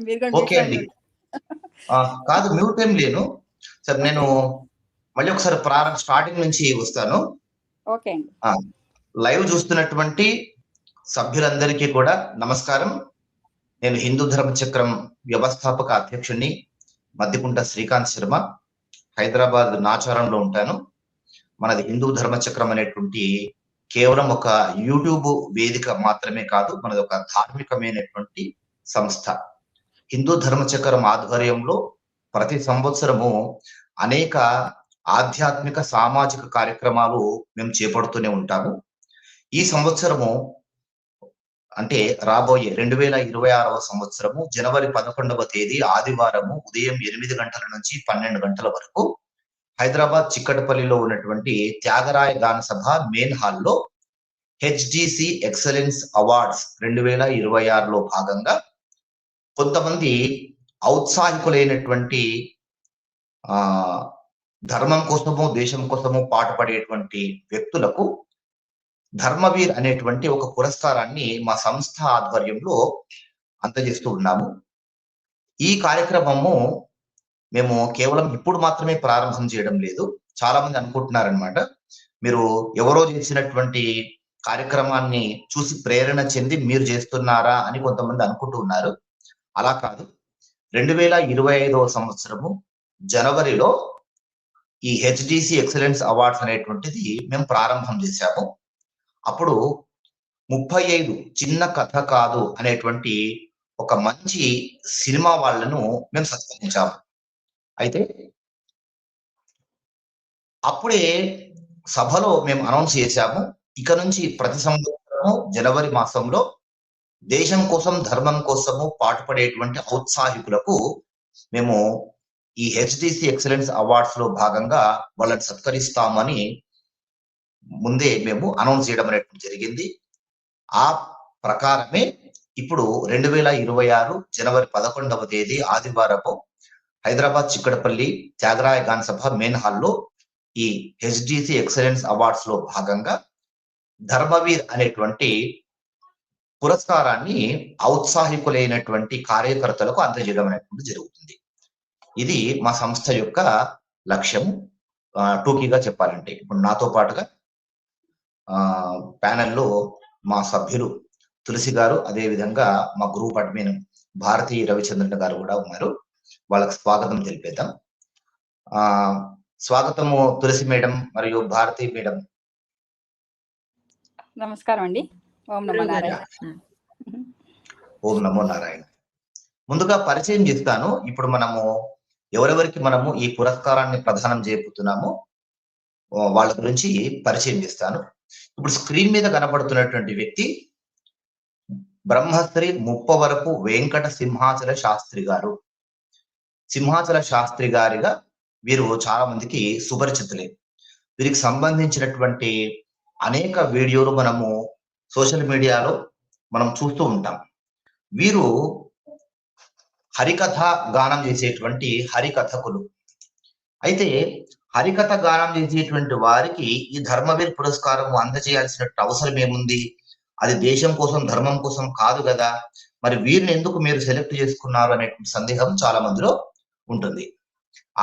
మీరు కూడా ఓకే మ్యూట్లో అండి. ఉండండి. కాదు, మ్యూట్ ఏం లేను. సరే, నేను ఓకే. మళ్ళీ ఒకసారి స్టార్టింగ్ నుంచి వస్తాను. ఓకే అండి. లైవ్ చూస్తున్నటువంటి సభ్యులందరికీ కూడా నమస్కారం. నేను హిందూ ధర్మ చక్రం వ్యవస్థాపక అధ్యక్షుడిని మద్దికుంట శ్రీకాంత్ శర్మ. హైదరాబాద్ నాచారంలో ఉంటాను. మనది హిందూ ధర్మ చక్రం అనేటువంటి కేవలం ఒక యూట్యూబ్ వేదిక మాత్రమే కాదు, మనది ఒక ధార్మికమైనటువంటి సంస్థ. హిందూ ధర్మ చక్రం ఆధ్వర్యంలో ప్రతి సంవత్సరము అనేక ఆధ్యాత్మిక సామాజిక కార్యక్రమాలు మేము చేపడుతూనే ఉంటాము. ఈ సంవత్సరము అంటే రాబోయే 2026వ సంవత్సరము జనవరి 11వ తేదీ ఆదివారము ఉదయం 8 గంటల నుంచి 12 గంటల వరకు హైదరాబాద్ చిక్కటపల్లిలో ఉన్నటువంటి త్యాగరాయ గాన సభ మెయిన్ హాల్లో హెచ్డిసి ఎక్సలెన్స్ అవార్డ్స్ 2026లో భాగంగా కొంతమంది ఔత్సాహికులైనటువంటి ధర్మం కోసము దేశం కోసము పాటుపడేటువంటి వ్యక్తులకు ధర్మవీర్ అనేటువంటి ఒక పురస్కారాన్ని మా సంస్థ ఆధ్వర్యంలో అందజేస్తూ ఉన్నాము. ఈ కార్యక్రమము మేము కేవలం ఇప్పుడు మాత్రమే ప్రారంభం చేయడం లేదు. చాలా మంది అనుకుంటున్నారనమాట, మీరు ఎవరో చేసినటువంటి కార్యక్రమాన్ని చూసి ప్రేరణ చెంది మీరు చేస్తున్నారా అని కొంతమంది అనుకుంటూ ఉన్నారు. అలా కాదు. 2025వ సంవత్సరము జనవరిలో ఈ హెచ్డిసి ఎక్సలెన్స్ అవార్డ్స్ అనేటువంటిది మేము ప్రారంభం చేశాము. అప్పుడు 35 చిన్న కథ కాదు అనేటువంటి ఒక మంచి సినిమా వాళ్ళను మేము సత్కరించాము. అయితే అప్పుడే సభలో మేము అనౌన్స్ చేశాము, ఇక నుంచి ప్రతి సంవత్సరము జనవరి మాసంలో దేశం కోసం ధర్మం కోసము పాటుపడేటువంటి ఔత్సాహికులకు మేము ఈ హెచ్డిసి ఎక్సలెన్స్ అవార్డ్స్ లో భాగంగా వాళ్ళని సత్కరిస్తామని ముందే మేము అనౌన్స్ చేయడం అనేటువంటి జరిగింది. ఆ ప్రకారమే ఇప్పుడు 2026 జనవరి 11వ తేదీ ఆదివారము హైదరాబాద్ చిక్కడపల్లి త్యాగరాయ గాన సభ మెయిన్ హాల్లో ఈ హెచ్డిసి ఎక్సలెన్స్ అవార్డ్స్ లో భాగంగా ధర్మవీర్ అనేటువంటి పురస్కారాన్ని ఔత్సాహికులైనటువంటి కార్యకర్తలకు అందజేయడం అనేటువంటి జరుగుతుంది. ఇది మా సంస్థ యొక్క లక్ష్యం. టూకీగా చెప్పాలంటే ఇప్పుడు నాతో పాటుగా ప్యానెల్లో మా సభ్యులు తులసి గారు, అదే విధంగా మా గ్రూప్ అడ్మిన్ భారతీ రవిచంద్రన్ గారు కూడా ఉన్నారు. వాళ్ళకి స్వాగతం తెలిపేద్దాం. స్వాగతము తులసి మేడం మరియు భారతీ మేడం. నమస్కారం అండి. ఓం నమో నారాయణ. ఓం నమో నారాయణ. ముందుగా పరిచయం చేస్తాను. ఇప్పుడు మనము ఎవరెవరికి మనము ఈ పురస్కారాన్ని ప్రదానం చేయబోతున్నామో వాళ్ళ గురించి పరిచయం చేస్తాను. ఇప్పుడు స్క్రీన్ మీద కనబడుతున్నటువంటి వ్యక్తి బ్రహ్మశ్రీ ముప్పవరపు వెంకట సింహాచల శాస్త్రి గారు. సింహాచల శాస్త్రి గారిగా వీరు చాలా మందికి సుపరిచితులే. వీరికి సంబంధించినటువంటి అనేక వీడియోలు మనము సోషల్ మీడియాలో మనం చూస్తూ ఉంటాం. వీరు హరికథ గానం చేసేటువంటి హరికథకులు. అయితే హరికథ గానం చేసేటువంటి వారికి ఈ ధర్మవీర్ పురస్కారం అందజేయాల్సిన అవసరం ఏముంది? అది దేశం కోసం ధర్మం కోసం కాదు కదా, మరి వీరిని ఎందుకు మీరు సెలెక్ట్ చేసుకున్నారు అనేటువంటి సందేహం చాలా మందిలో ఉంటుంది.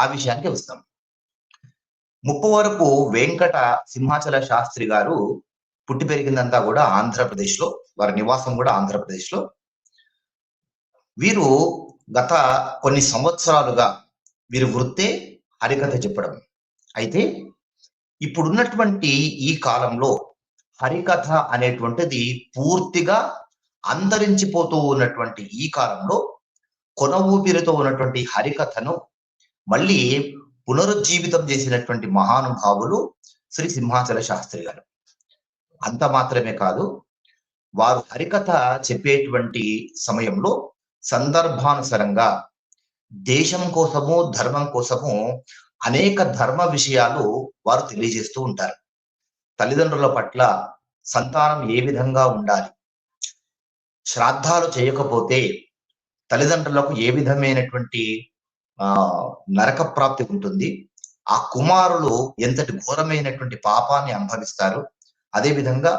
ఆ విషయానికి వస్తాం. ముప్పవరపు వెంకట సింహాచల శాస్త్రి గారు పుట్టి పెరిగిందంతా కూడా ఆంధ్రప్రదేశ్ లో, వారి నివాసం కూడా ఆంధ్రప్రదేశ్ లో. వీరు గత కొన్ని సంవత్సరాలుగా వీరి వృత్తే హరికథ చెప్పడం. అయితే ఇప్పుడున్నటువంటి ఈ కాలంలో హరికథ అనేటువంటిది పూర్తిగా అంతరించిపోతూ ఉన్నటువంటి ఈ కాలంలో కొన ఊపిరితో ఉన్నటువంటి హరికథను మళ్ళీ పునరుజ్జీవితం చేసినటువంటి మహానుభావులు శ్రీ సింహాచల శాస్త్రి గారు. అంత మాత్రమే కాదు, వారు హరికథ చెప్పేటువంటి సమయంలో సందర్భానుసారంగా దేశం కోసము ధర్మం కోసము అనేక ధర్మ విషయాలు వారు తెలియజేస్తూ ఉంటారు. తల్లిదండ్రుల పట్ల సంతానం ఏ విధంగా ఉండాలి, శ్రాద్ధాలు చేయకపోతే తల్లిదండ్రులకు ఏ విధమైనటువంటి నరక ప్రాప్తి ఉంటుంది, ఆ కుమారులు ఎంతటి ఘోరమైనటువంటి పాపాన్ని అనుభవిస్తారు, అదేవిధంగా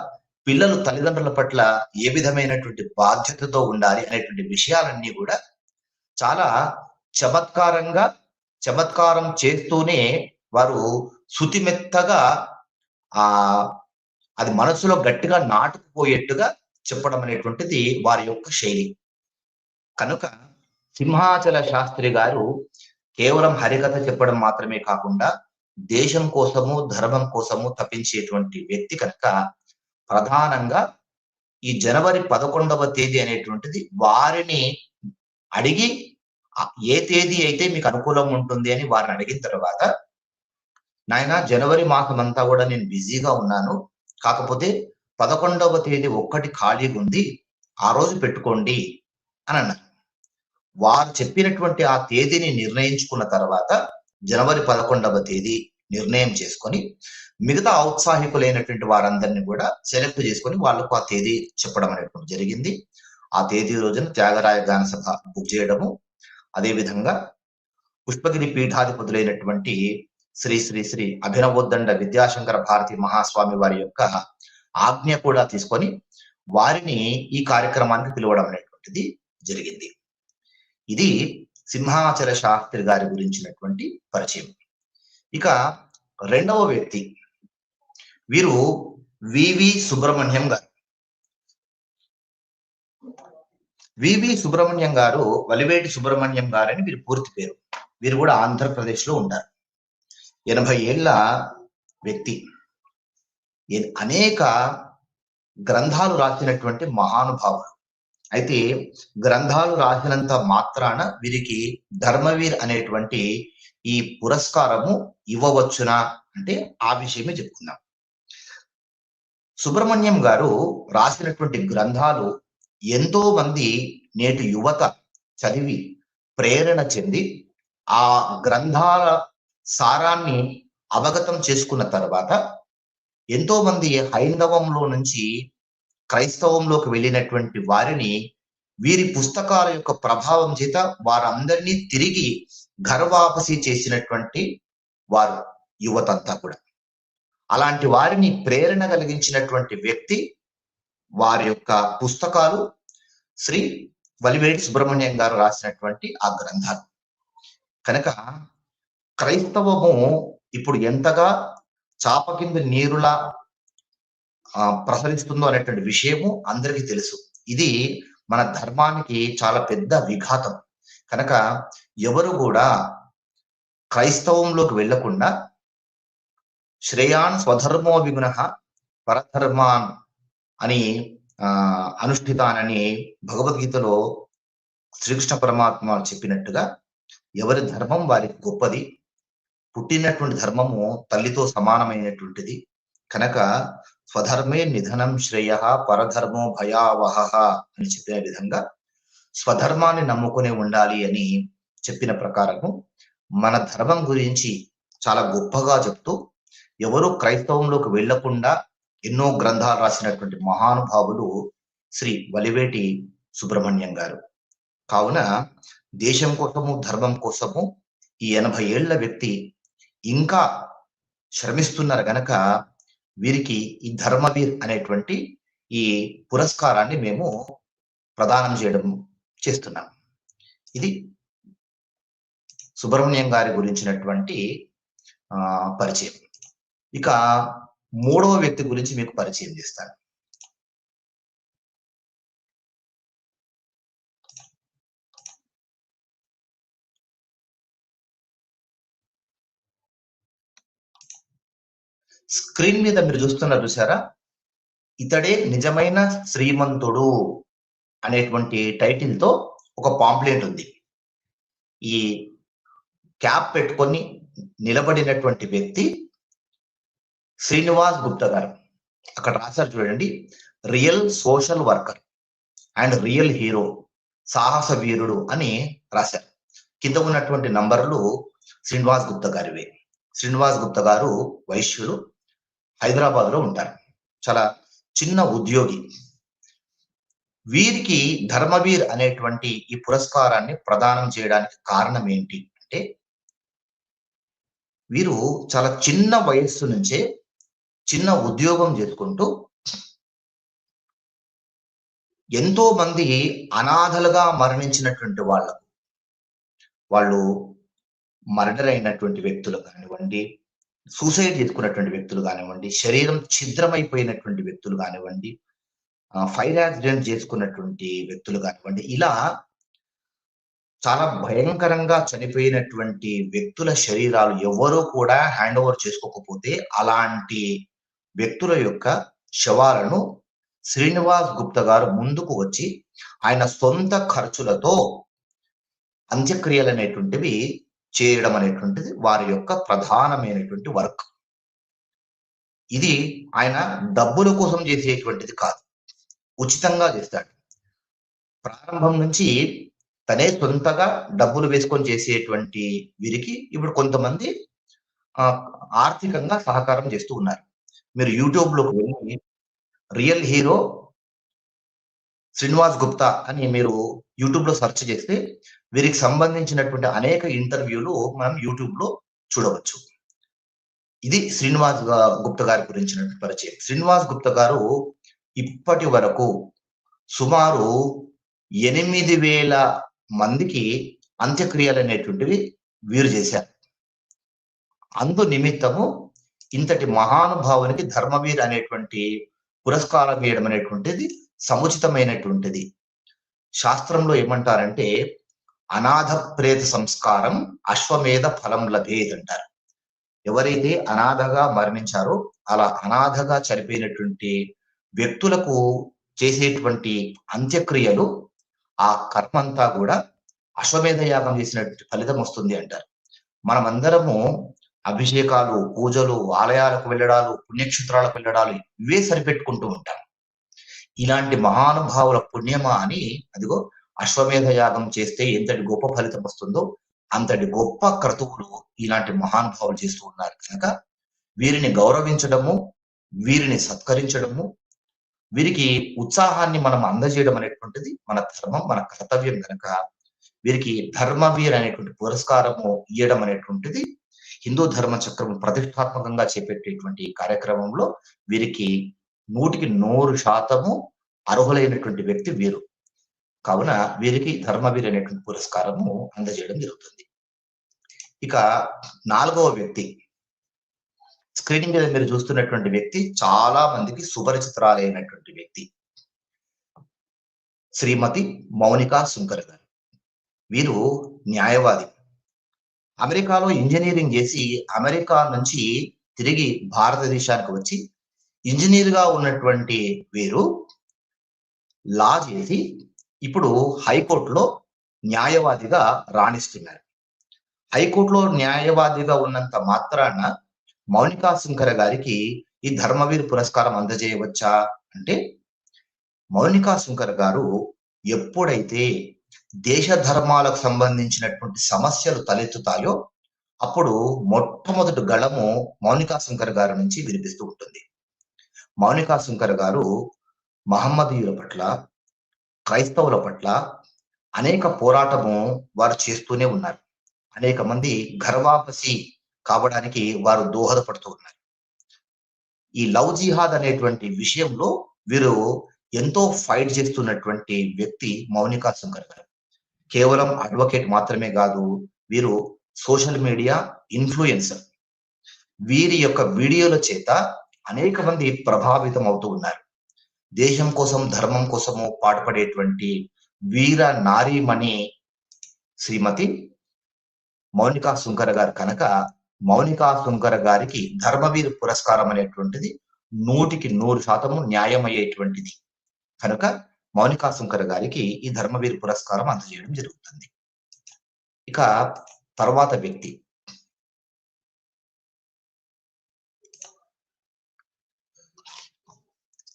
పిల్లలు తల్లిదండ్రుల పట్ల ఏ విధమైనటువంటి బాధ్యతతో ఉండాలి అనేటువంటి విషయాలన్నీ కూడా చాలా చమత్కారంగా చమత్కారం చేస్తూనే వారు శుతిమెత్తగా ఆ అది మనసులో గట్టిగా నాటుకుపోయేట్టుగా చెప్పడం అనేటువంటిది వారి యొక్క శైలి. కనుక సింహాచల శాస్త్రి గారు కేవలం హరికథ చెప్పడం మాత్రమే కాకుండా దేశం కోసము, ధర్మం కోసము తప్పించేటువంటి వ్యక్తి కనుక ప్రధానంగా ఈ జనవరి 11వ తేదీ అనేటువంటిది వారిని అడిగి ఏ తేదీ అయితే మీకు అనుకూలం ఉంటుంది అని వారిని అడిగిన తర్వాత, నాయన జనవరి మాసం అంతా కూడా నేను బిజీగా ఉన్నాను, కాకపోతే 11వ తేదీ ఒక్కటి ఖాళీగా ఉంది, ఆ రోజు పెట్టుకోండి అని అన్నారు. వారు చెప్పినటువంటి ఆ తేదీని నిర్ణయించుకున్న తర్వాత జనవరి 11వ తేదీ నిర్ణయం చేసుకొని మిగతా ఔత్సాహికులైనటువంటి వారందరినీ కూడా సెలెక్ట్ చేసుకొని వాళ్ళకు ఆ తేదీ చెప్పడం అనేటువంటి జరిగింది. ఆ తేదీ రోజున త్యాగరాయ గాన సభ బుక్ చేయడము, అదేవిధంగా పుష్పగిరి పీఠాధిపతులైనటువంటి శ్రీ శ్రీ శ్రీ అభినవోద్దండ విద్యాశంకర భారతి మహాస్వామి వారి యొక్క ఆజ్ఞ కూడా తీసుకొని వారిని ఈ కార్యక్రమానికి పిలవడం అనేటువంటిది జరిగింది. ఇది సింహాచల శాస్త్రి గారి గురించినటువంటి పరిచయం. ఇక రెండవ వ్యక్తి వీరు వివి సుబ్రహ్మణ్యం గారు. వివి సుబ్రహ్మణ్యం గారు వలివేటి సుబ్రహ్మణ్యం గారు అని వీరి పూర్తి పేరు. వీరు కూడా ఆంధ్రప్రదేశ్ లో ఉంటారు. 80 ఏళ్ల వ్యక్తి. అనేక గ్రంథాలు రాసినటువంటి మహానుభావులు. అయితే గ్రంథాలు రాసినంత మాత్రాన వీరికి ధర్మవీర్ అనేటువంటి ఈ పురస్కారము ఇవ్వవచ్చునా అంటే ఆ విషయమే చెప్పుకుందాం. సుబ్రహ్మణ్యం గారు రాసినటువంటి గ్రంథాలు ఎంతో మంది నేటి యువత చదివి ప్రేరణ చెంది ఆ గ్రంథాల సారాన్ని అవగతం చేసుకున్న తర్వాత ఎంతో మంది హైందవంలో నుంచి క్రైస్తవంలోకి వెళ్ళినటువంటి వారిని వీరి పుస్తకాల యొక్క ప్రభావం చేత వారందరినీ తిరిగి ఘర్వాపసి చేసినటువంటి వారు యువతంతా కూడా. అలాంటి వారిని ప్రేరణ కలిగించినటువంటి వ్యక్తి వారి యొక్క పుస్తకాలు శ్రీ వలివేటి సుబ్రహ్మణ్యం గారు రాసినటువంటి ఆ గ్రంథాలు. కనుక క్రైస్తవము ఇప్పుడు ఎంతగా చాప కింద నీరులా ప్రసరిస్తుందో అనేటువంటి విషయము అందరికీ తెలుసు. ఇది మన ధర్మానికి చాలా పెద్ద విఘాతం. కనుక ఎవరు కూడా క్రైస్తవంలోకి వెళ్లకుండా శ్రేయాన్ స్వధర్మో విగుణః పరధర్మాన్ అని అనుష్ఠితానని భగవద్గీతలో శ్రీకృష్ణ పరమాత్మ చెప్పినట్టుగా ఎవరి ధర్మం వారికి గొప్పది. పుట్టినటువంటి ధర్మము తల్లితో సమానమైనటువంటిది. కనుక స్వధర్మే నిధనం శ్రేయ పరధర్మో భయావహ అని చెప్పిన విధంగా స్వధర్మాన్ని నమ్ముకునే ఉండాలి అని చెప్పిన ప్రకారము మన ధర్మం గురించి చాలా గొప్పగా చెప్తూ ఎవరు క్రైస్తవంలోకి వెళ్లకుండా ఎన్నో గ్రంథాలు రాసినటువంటి మహానుభావులు శ్రీ వలివేటి సుబ్రహ్మణ్యం గారు. కావున దేశం కోసము ధర్మం కోసము ఈ 80 ఏళ్ల వ్యక్తి ఇంకా శ్రమిస్తున్నారు గనక వీరికి ఈ ధర్మవీర్ అనేటువంటి ఈ పురస్కారాన్ని మేము ప్రదానం చేస్తున్నాం. ఇది సుబ్రహ్మణ్యం గారి గురించినటువంటి పరిచయం. ఇక మూడవ వ్యక్తి గురించి మీకు పరిచయం చేస్తాను. స్క్రీన్ మీద మీరు చూస్తున్నారు చూసారా, ఇతడే నిజమైన శ్రీమంతుడు అనేటువంటి టైటిల్ తో ఒక పాంప్లెట్ ఉంది. ఈ క్యాప్ పెట్టుకొని నిలబడినటువంటి వ్యక్తి శ్రీనివాస్ గుప్తా గారు. అక్కడ రాశారు చూడండి, real social worker and real hero, సాహస వీరుడు అని రాశారు. కింద ఉన్నటువంటి నంబర్లు శ్రీనివాస్ గుప్తా గారివే. శ్రీనివాస్ గుప్తా గారు వైశ్యులు, హైదరాబాద్ లో ఉంటారు. చాలా చిన్న ఉద్యోగి. వీరికి ధర్మవీర్ అనేటువంటి ఈ పురస్కారాన్ని ప్రదానం చేయడానికి కారణం ఏంటి అంటే, వీరు చాలా చిన్న వయస్సు నుంచే చిన్న ఉద్యోగం చేసుకుంటూ ఎంతో మంది అనాథలుగా మరణించినటువంటి వాళ్ళకు వాళ్ళు మర్డర్ అయినటువంటి వ్యక్తులు కానివ్వండి, సూసైడ్ చేసుకున్నటువంటి వ్యక్తులు కానివ్వండి, శరీరం ఛిద్రమైపోయినటువంటి వ్యక్తులు కానివ్వండి, ఫైర్ యాక్సిడెంట్ చేసుకున్నటువంటి వ్యక్తులు కానివ్వండి, ఇలా చాలా భయంకరంగా చనిపోయినటువంటి వ్యక్తుల శరీరాలు ఎవరూ కూడా హ్యాండ్ ఓవర్ చేసుకోకపోతే అలాంటి వ్యక్తుల యొక్క శవాలను శ్రీనివాస్ గుప్తా గారు ముందుకు వచ్చి ఆయన సొంత ఖర్చులతో అంత్యక్రియలు అనేటువంటివి చేయడం అనేటువంటిది వారి యొక్క ప్రధానమైనటువంటి వర్క్. ఇది ఆయన డబ్బుల కోసం చేసేటువంటిది కాదు, ఉచితంగా చేస్తాడు. ప్రారంభం నుంచి తనే సొంతగా డబ్బులు వేసుకొని చేసేటువంటి వీరికి ఇప్పుడు కొంతమంది ఆర్థికంగా సహకారం చేస్తూ ఉన్నారు. మీరు యూట్యూబ్‌లోకి వెళ్ళి రియల్ హీరో శ్రీనివాస్ గుప్తా అని మీరు యూట్యూబ్‌లో సెర్చ్ చేస్తే వీరికి సంబంధించినటువంటి అనేక ఇంటర్వ్యూలు మనం యూట్యూబ్‌లో చూడవచ్చు. ఇది శ్రీనివాస్ గుప్తా గారి గురించినటువంటి పరిచయం. శ్రీనివాస్ గుప్తా గారు ఇప్పటి వరకు సుమారు 8,000 మందికి అంత్యక్రియలు అనేటువంటివి వీరు చేశారు. అందు నిమిత్తము ఇంతటి మహానుభావునికి ధర్మవీర్ అనేటువంటి పురస్కారం ఇవ్వడం అనేటువంటిది సముచితమైనటువంటిది. శాస్త్రంలో ఏమంటారంటే అనాథ ప్రేత సంస్కారం అశ్వమేధ ఫలం లభేద్ అంటారు. ఎవరైతే అనాథగా మరణించారో అలా అనాథగా చనిపోయినటువంటి వ్యక్తులకు చేసేటువంటి అంత్యక్రియలు ఆ కర్మంతా కూడా అశ్వమేధ యాగం చేసినటువంటి ఫలితం వస్తుంది అంటారు. మనమందరము అభిషేకాలు, పూజలు, ఆలయాలకు వెళ్ళడాలు, పుణ్యక్షేత్రాలకు వెళ్ళడాలు ఇవే సరిపెట్టుకుంటూ ఉంటాం. ఇలాంటి మహానుభావుల పుణ్యమా అని అదిగో అశ్వమేధ యాగం చేస్తే ఎంతటి గొప్ప ఫలితం వస్తుందో అంతటి గొప్ప క్రతువులు ఇలాంటి మహానుభావులు చేస్తూ ఉన్నారు కనుక వీరిని గౌరవించడము, వీరిని సత్కరించడము, వీరికి ఉత్సాహాన్ని మనం అందజేయడం అనేటువంటిది మన ధర్మం, మన కర్తవ్యం కనుక వీరికి ధర్మవీర్ అనేటువంటి పురస్కారము ఇవ్వడం అనేటువంటిది హిందూ ధర్మ చక్రం ప్రతిష్టాత్మకంగా చేపట్టేటువంటి కార్యక్రమంలో వీరికి 100% అర్హులైనటువంటి వ్యక్తి వీరు. కావున వీరికి ధర్మవీర్ అనేటువంటి పురస్కారము అందజేయడం జరుగుతుంది. ఇక 4వ వ్యక్తి స్క్రీన్ మీద మీరు చూస్తున్నటువంటి వ్యక్తి చాలా మందికి సుపరిచితురాలైనటువంటి వ్యక్తి శ్రీమతి మౌనికా సుంకర్ గారు. వీరు న్యాయవాది. అమెరికాలో ఇంజనీరింగ్ చేసి అమెరికా నుంచి తిరిగి భారతదేశానికి వచ్చి ఇంజనీర్‌గా ఉన్నటువంటి వీరు లా చేసి ఇప్పుడు హైకోర్టులో న్యాయవాదిగా రాణిస్తున్నారు. హైకోర్టులో న్యాయవాదిగా ఉన్నంత మాత్రాన మౌనికా సుంకర గారికి ఈ ధర్మవీర్ పురస్కారం అందజేయవచ్చా అంటే మౌనికా సుంకర్ గారు ఎప్పుడైతే దేశ ధర్మాలకు సంబంధించినటువంటి సమస్యలు తలెత్తుతాయో అప్పుడు మొట్టమొదటి గళము మౌనికా సుంకర్ గారి నుంచి వినిపిస్తూ ఉంటుంది. మౌనికా సుంకర్ గారు మహమ్మదీయుల పట్ల, క్రైస్తవుల పట్ల అనేక పోరాటము వారు చేస్తూనే ఉన్నారు. అనేక మంది ఘర్వాపసి కావడానికి వారు దోహదపడుతూ ఉన్నారు. ఈ లవ్ జిహాద్ అనేటువంటి విషయంలో వీరు ఎంతో ఫైట్ చేస్తున్నటువంటి వ్యక్తి మౌనికా సుంకర్ గారు. కేవలం అడ్వకేట్ మాత్రమే కాదు, వీరు సోషల్ మీడియా ఇన్ఫ్లుయెన్సర్. వీరి యొక్క వీడియోల చేత అనేక మంది ప్రభావితం అవుతూ ఉన్నారు. దేశం కోసం, ధర్మం కోసము పాటుపడేటువంటి వీర నారీమణి శ్రీమతి మౌనికా సుంకర్ గారు కనుక మౌనికా సుంకర్ గారికి ధర్మవీర్ పురస్కారం అనేటువంటిది 100% న్యాయమయ్యేటువంటిది కనుక మౌనికా సుంకర్ గారికి ఈ ధర్మవీర్ పురస్కారం అందజేయడం జరుగుతుంది. ఇక తర్వాత వ్యక్తి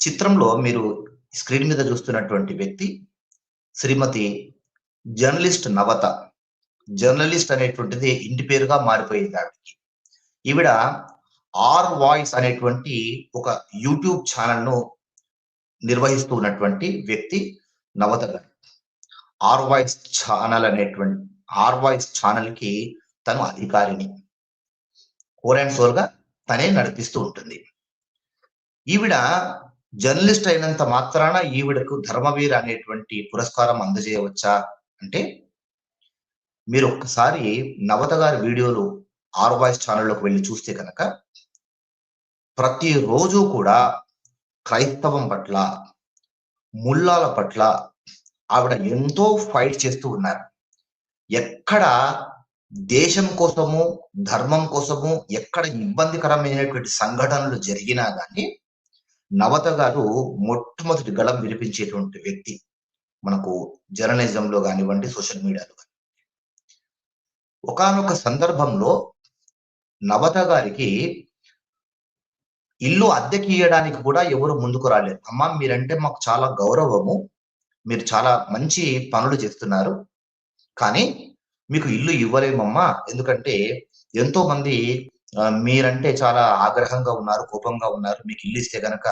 చిత్రంలో మీరు స్క్రీన్ మీద చూస్తున్నటువంటి వ్యక్తి శ్రీమతి జర్నలిస్ట్ నవత. జర్నలిస్ట్ అనేటువంటిది ఇంటి పేరుగా మారిపోయింది ఆవిడకి. ఈవిడ ఆర్ వాయిస్ అనేటువంటి ఒక యూట్యూబ్ ఛానల్‌ను నిర్వహిస్తూ ఉన్నటువంటి వ్యక్తి నవత గారు. ఆర్ వాయిస్ ఛానల్‌కి తను అధికారిని. కోర్ అండ్ సోల్‌గా తనే నడిపిస్తూ ఉంటుంది. ఈవిడ జర్నలిస్ట్ అయినంత మాత్రాన ఈవిడకు ధర్మవీర్ అనేటువంటి పురస్కారం అందజేయవచ్చా అంటే మీరు ఒక్కసారి నవత గారి వీడియోలు ఆర్ వాయిస్ ఛానల్లోకి వెళ్ళి చూస్తే కనుక ప్రతిరోజు కూడా క్రైస్తవం పట్ల, ముల్లాల పట్ల ఆవిడ ఎంతో ఫైట్ చేస్తూ ఉన్నారు. ఎక్కడ దేశం కోసము, ధర్మం కోసము ఎక్కడ ఇబ్బందికరమైనటువంటి సంఘటనలు జరిగినా కానీ నవత గారు మొట్టమొదటి గళం వినిపించేటువంటి వ్యక్తి. మనకు జర్నలిజంలో కానివ్వండి, సోషల్ మీడియాలో కానివ్వండి. ఒకానొక సందర్భంలో నవత గారికి ఇల్లు అద్దెకి ఇయ్యడానికి కూడా ఎవరు ముందుకు రాలేదు. అమ్మా, మీరంటే మాకు చాలా గౌరవము, మీరు చాలా మంచి పనులు చేస్తున్నారు, కానీ మీకు ఇల్లు ఇవ్వలేమమ్మా. ఎందుకంటే ఎంతో మంది మీరంటే చాలా ఆగ్రహంగా ఉన్నారు, కోపంగా ఉన్నారు. మీకు ఇల్లు ఇస్తే గనక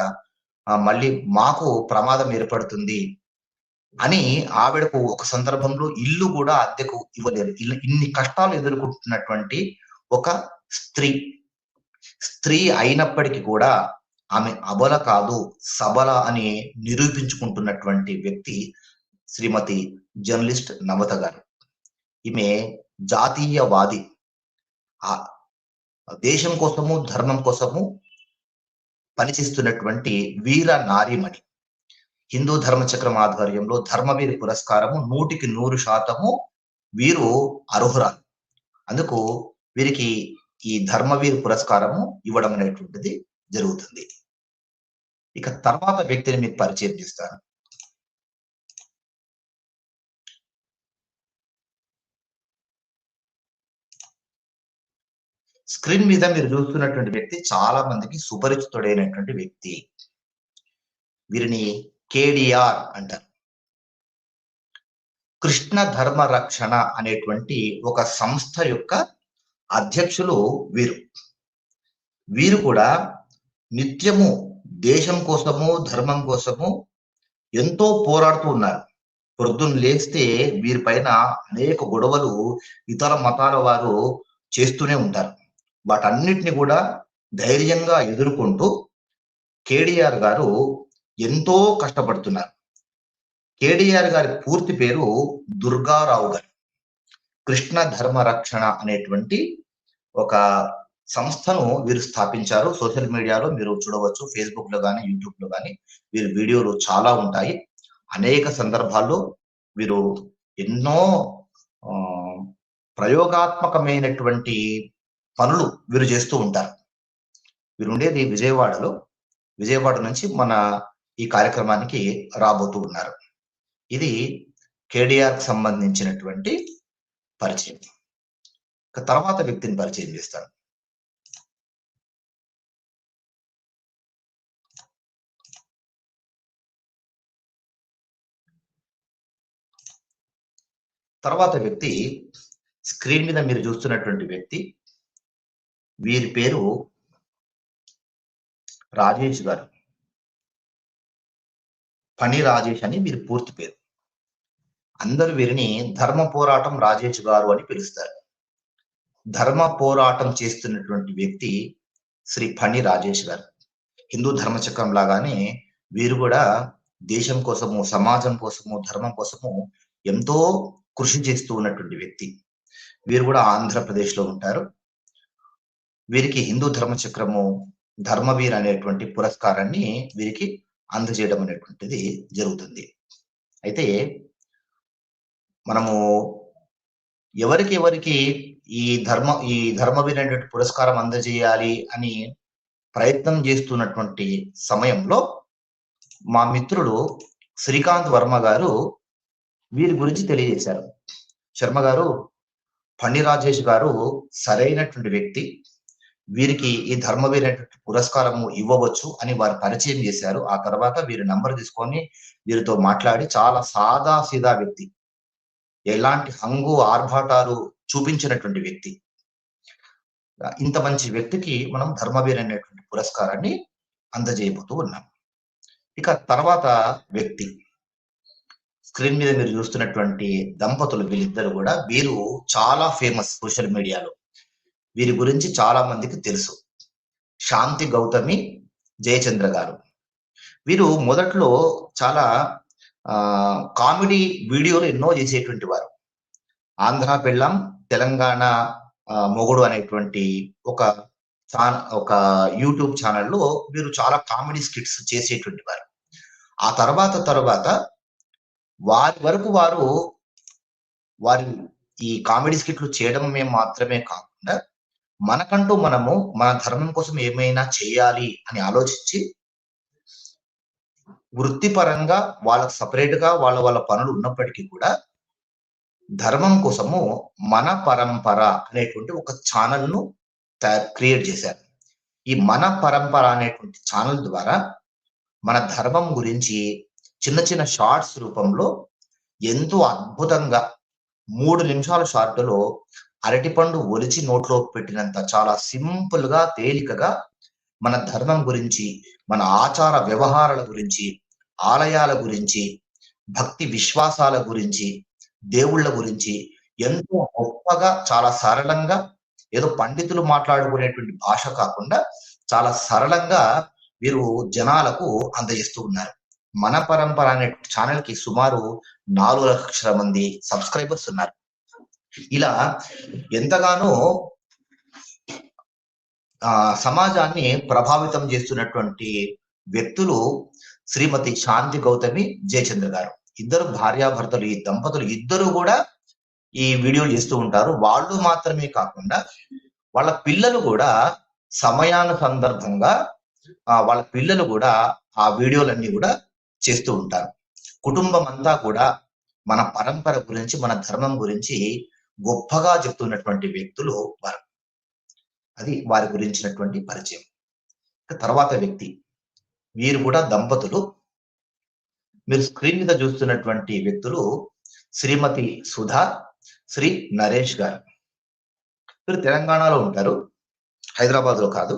మళ్ళీ మాకు ప్రమాదం ఏర్పడుతుంది అని ఆవిడకు ఒక సందర్భంలో ఇల్లు కూడా అద్దెకు ఇవ్వలేరు. ఇన్ని కష్టాలు ఎదుర్కొంటున్నటువంటి ఒక స్త్రీ అయినప్పటికీ కూడా ఆమె అబల కాదు, సబల అని నిరూపించుకుంటున్నటువంటి వ్యక్తి శ్రీమతి జర్నలిస్ట్ నవత గారు. ఈమె జాతీయవాది, ఆ దేశం కోసము, ధర్మం కోసము పనిచేస్తున్నటువంటి వీర నారీమణి. హిందూ ధర్మచక్రం ఆధ్వర్యంలో ధర్మవీర్ పురస్కారము 100% వీరు అర్హురాలు. అందుకు వీరికి ఈ ధర్మవీర్ పురస్కారము ఇవ్వడం అనేటువంటిది జరుగుతుంది. ఇక తర్వాత వ్యక్తిని మీకు పరిచయం చేస్తాను. స్క్రీన్ మీద మీరు చూస్తున్నటువంటి వ్యక్తి చాలా మందికి సుపరిచితుడైనటువంటి వ్యక్తి. వీరిని కేడిఆర్ అంటారు. కృష్ణ ధర్మ రక్షణ అనేటువంటి ఒక సంస్థ యొక్క అధ్యక్షులు వీరు కూడా నిత్యము దేశం కోసము, ధర్మం కోసము ఎంతో పోరాడుతూ ఉన్నారు. పొద్దున్న లేస్తే వీరిపైన అనేక గొడవలు ఇతర మతాల వారు చేస్తూనే ఉంటారు. వాటన్నిటిని కూడా ధైర్యంగా ఎదుర్కొంటూ కేడిఆర్ గారు ఎంతో కష్టపడుతున్నారు. కేడిఆర్ గారి పూర్తి పేరు దుర్గారావు గారు. కృష్ణ ధర్మ రక్షణ అనేటువంటి ఒక సంస్థను వీరు స్థాపించారు. సోషల్ మీడియాలో మీరు చూడవచ్చు, ఫేస్బుక్ లో కానీ, యూట్యూబ్ లో కానీ వీరి వీడియోలు చాలా ఉంటాయి. అనేక సందర్భాల్లో వీరు ఎన్నో ప్రయోగాత్మకమైనటువంటి పనులు వీరు చేస్తూ ఉంటారు. వీరు ఉండేది విజయవాడలో. విజయవాడ నుంచి మన ఈ కార్యక్రమానికి రాబోతూ ఉన్నారు. ఇది కేడిఆర్ కి సంబంధించినటువంటి పరిచయం. తర్వాత వ్యక్తిని పరిచయం చేస్తాను. తర్వాత వ్యక్తి స్క్రీన్ మీద మీరు చూస్తున్నటువంటి వ్యక్తి, వీరి పేరు రాజేష్ గారు. పని రాజేష్ అని వీరి పూర్తి పేరు. అందరూ వీరిని ధర్మ పోరాటం రాజేష్ గారు అని పిలుస్తారు. ధర్మ పోరాటం చేస్తున్నటువంటి వ్యక్తి శ్రీ పని రాజేష్ గారు. హిందూ ధర్మచక్రం లాగానే వీరు కూడా దేశం కోసము, సమాజం కోసము, ధర్మం కోసము ఎంతో కృషి చేస్తూ ఉన్నటువంటి వ్యక్తి. వీరు కూడా ఆంధ్రప్రదేశ్ లో ఉంటారు. వీరికి హిందూ ధర్మచక్రము ధర్మవీర్ అనేటువంటి పురస్కారాన్ని వీరికి అందజేయడం అనేటువంటిది జరుగుతుంది. అయితే మనము ఎవరికి ఈ ధర్మవీర్ అనేటువంటి పురస్కారం అందజేయాలి అని ప్రయత్నం చేస్తున్నటువంటి సమయంలో మా మిత్రుడు శ్రీకాంత్ వర్మ గారు వీరి గురించి తెలియజేశారు. శర్మ గారు, పని రాజేష్ గారు సరైనటువంటి వ్యక్తి, వీరికి ఈ ధర్మవీర్ అనేటువంటి పురస్కారము ఇవ్వవచ్చు అని వారు పరిచయం చేశారు. ఆ తర్వాత వీరి నంబర్ తీసుకొని వీరితో మాట్లాడి, చాలా సాదా సీదా వ్యక్తి, ఎలాంటి హంగు ఆర్భాటాలు చూపించినటువంటి వ్యక్తి. ఇంత మంచి వ్యక్తికి మనం ధర్మవీర్ అనేటువంటి పురస్కారాన్ని అందజేయబోతూ ఉన్నాం. ఇక తర్వాత వ్యక్తి స్క్రీన్ మీద మీరు చూస్తున్నటువంటి దంపతులు, వీళ్ళిద్దరు కూడా వీరు చాలా ఫేమస్ సోషల్ మీడియాలో. వీరి గురించి చాలా మందికి తెలుసు. శాంతి గౌతమి, జయచంద్ర గారు. వీరు మొదట్లో చాలా కామెడీ వీడియోలు ఎన్నో చేసేటువంటి వారు. ఆంధ్ర పెళ్ళాం తెలంగాణ మొగుడు అనేటువంటి ఒక ఒక యూట్యూబ్ ఛానల్లో వీరు చాలా కామెడీ స్కిట్స్ చేసేటువంటి వారు. ఆ తర్వాత వారి వరకు వారి ఈ కామెడీ స్కిట్లు చేయడం మాత్రమే కాకుండా మనకంటూ మనము మన ధర్మం కోసం ఏమైనా చేయాలి అని ఆలోచించి వృత్తిపరంగా వాళ్ళకి సపరేట్ గా వాళ్ళ పనులు ఉన్నప్పటికీ కూడా ధర్మం కోసము మన పరంపర అనేటువంటి ఒక ఛానల్ ను క్రియేట్ చేశారు. ఈ మన పరంపర అనేటువంటి ఛానల్ ద్వారా మన ధర్మం గురించి చిన్న చిన్న షార్ట్స్ రూపంలో ఎంతో అద్భుతంగా 3 నిమిషాల షార్టులో అరటిపండు ఒలిచి నోట్లో పెట్టినంత చాలా సింపుల్ గా తేలికగా మన ధర్మం గురించి, మన ఆచార వ్యవహారాల గురించి, ఆలయాల గురించి, భక్తి విశ్వాసాల గురించి, దేవుళ్ళ గురించి ఎంతో గొప్పగా చాలా సరళంగా ఏదో పండితులు మాట్లాడుకునేటువంటి భాష కాకుండా చాలా సరళంగా వీరు జనాలకు అందజేస్తూ ఉన్నారు. మన పరంపర అనే ఛానల్ కి సుమారు 4 లక్షల మంది సబ్స్క్రైబర్స్ ఉన్నారు. ఇలా ఎంతగానో సమాజాన్ని ప్రభావితం చేస్తున్నటువంటి వ్యక్తులు శ్రీమతి శాంతి గౌతమి జయచంద్ర గారు. ఇద్దరు భార్యాభర్తలు, ఈ దంపతులు ఇద్దరు కూడా ఈ వీడియోలు చేస్తూ ఉంటారు. వాళ్ళు మాత్రమే కాకుండా వాళ్ళ పిల్లలు కూడా సందర్భంగా వాళ్ళ పిల్లలు కూడా ఆ వీడియోలన్నీ కూడా చేస్తూ ఉంటారు. కుటుంబం అంతా కూడా మన పరంపర గురించి, మన ధర్మం గురించి గొప్పగా చెప్తున్నటువంటి వ్యక్తులు వారు. అది వారి గురించినటువంటి పరిచయం. తర్వాత వ్యక్తి, వీరు కూడా దంపతులు. మీరు స్క్రీన్ మీద చూస్తున్నటువంటి వ్యక్తులు శ్రీమతి సుధా, శ్రీ నరేష్ గారు. వీరు తెలంగాణలో ఉంటారు, హైదరాబాద్ లో కాదు,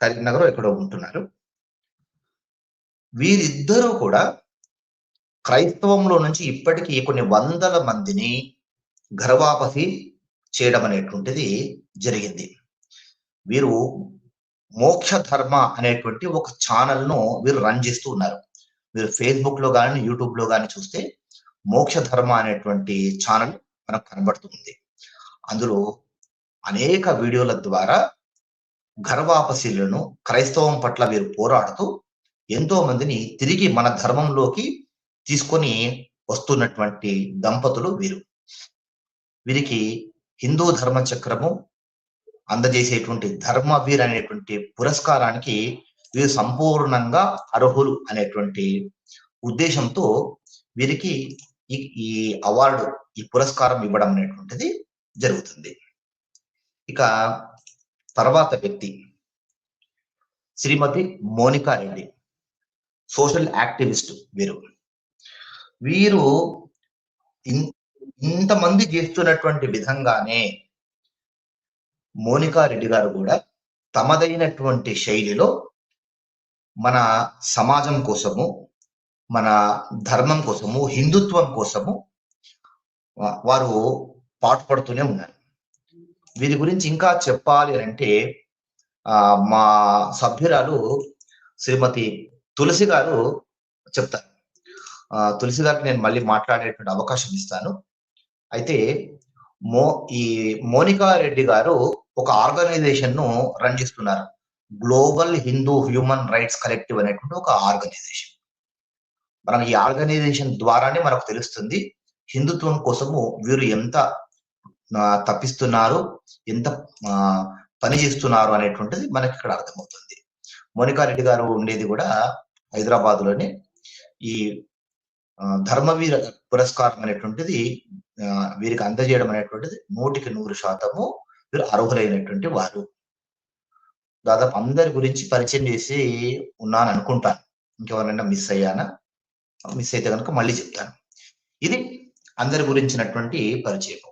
కరీంనగర్ ఎక్కడో ఉంటున్నారు. వీరిద్దరూ కూడా క్రైస్తవంలో నుంచి ఇప్పటికీ కొన్ని వందల మందిని గర్వాపసి చేయడం అనేటువంటిది జరిగింది. వీరు మోక్ష ధర్మ అనేటువంటి ఒక ఛానల్ ను వీరు రన్ చేస్తూ ఉన్నారు. మీరు ఫేస్బుక్ లో కానీ యూట్యూబ్ లో కానీ చూస్తే మోక్ష ధర్మ అనేటువంటి ఛానల్ మనకు కనబడుతుంది. అందులో అనేక వీడియోల ద్వారా గర్వాపశీలను క్రైస్తవం పట్ల వీరు పోరాడుతూ ఎంతో మందిని తిరిగి మన ధర్మంలోకి తీసుకొని వస్తున్నటువంటి దంపతులు వీరు. వీరికి హిందూ ధర్మ చక్రము అందజేసేటువంటి ధర్మవీర్ అనేటువంటి పురస్కారానికి వీరు సంపూర్ణంగా అర్హులు అనేటువంటి ఉద్దేశంతో వీరికి ఈ అవార్డు, ఈ పురస్కారం ఇవ్వడం అనేటువంటిది జరుగుతుంది. ఇక తర్వాత వ్యక్తి శ్రీమతి మోనికా రెడ్డి, సోషల్ యాక్టివిస్ట్. వీరు ఇంతమంది చేస్తున్నటువంటి విధంగానే మోనికా రెడ్డి గారు కూడా తమదైనటువంటి శైలిలో మన సమాజం కోసము, మన ధర్మం కోసము, హిందుత్వం కోసము వారు పాటుపడుతూనే ఉన్నారు. వీరి గురించి ఇంకా చెప్పాలి అంటే మా సభ్యురాలు శ్రీమతి తులసి గారు చెప్తారు. తులసి గారికి నేను మళ్ళీ మాట్లాడేటువంటి అవకాశం ఇస్తాను. అయితే ఈ మోనికా రెడ్డి గారు ఒక ఆర్గనైజేషన్ ను రన్ చేస్తున్నారు. Global Hindu human rights collective అనేటువంటి ఒక ఆర్గనైజేషన్. మనం ఈ ఆర్గనైజేషన్ ద్వారానే మనకు తెలుస్తుంది హిందుత్వం కోసము వీరు ఎంత తప్పిస్తున్నారు, ఎంత పని చేస్తున్నారు అనేటువంటిది మనకి ఇక్కడ అర్థమవుతుంది. మోనికా రెడ్డి గారు ఉండేది కూడా హైదరాబాద్ లోనే. ఈ ధర్మవీర పురస్కారం అనేటువంటిది వీరికి అందజేయడం అనేటువంటిది 100% వీరు అర్హులైనటువంటి వారు. దాదాపు అందరి గురించి పరిచయం చేసి ఉన్నాను అనుకుంటాను. ఇంకెవరైనా మిస్ అయ్యానా? మిస్ అయితే కనుక మళ్ళీ చెప్తాను. ఇది అందరి గురించినటువంటి పరిచయం.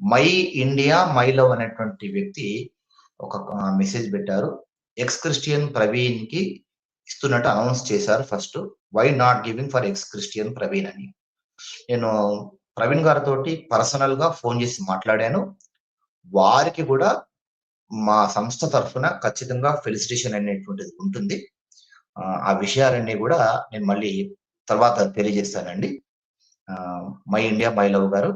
మై ఇండియా మై లవ్ అనేటువంటి వ్యక్తి ఒక మెసేజ్ పెట్టారు. ఎక్స్ క్రిస్టియన్ ప్రవీణ్ కి ఇస్తున్నట్టు అనౌన్స్ చేశారు. First, why not giving for X Christian Praveen అని. నేను ప్రవీణ్ గారితో పర్సనల్ గా ఫోన్ చేసి మాట్లాడాను. వారికి కూడా మా సంస్థ తరఫున ఖచ్చితంగా ఫెలిసిటేషన్ అనేటువంటిది ఉంటుంది. ఆ విషయాలన్నీ కూడా నేను మళ్ళీ తర్వాత తెలియజేస్తానండి. మై ఇండియా మై లవ్ గారు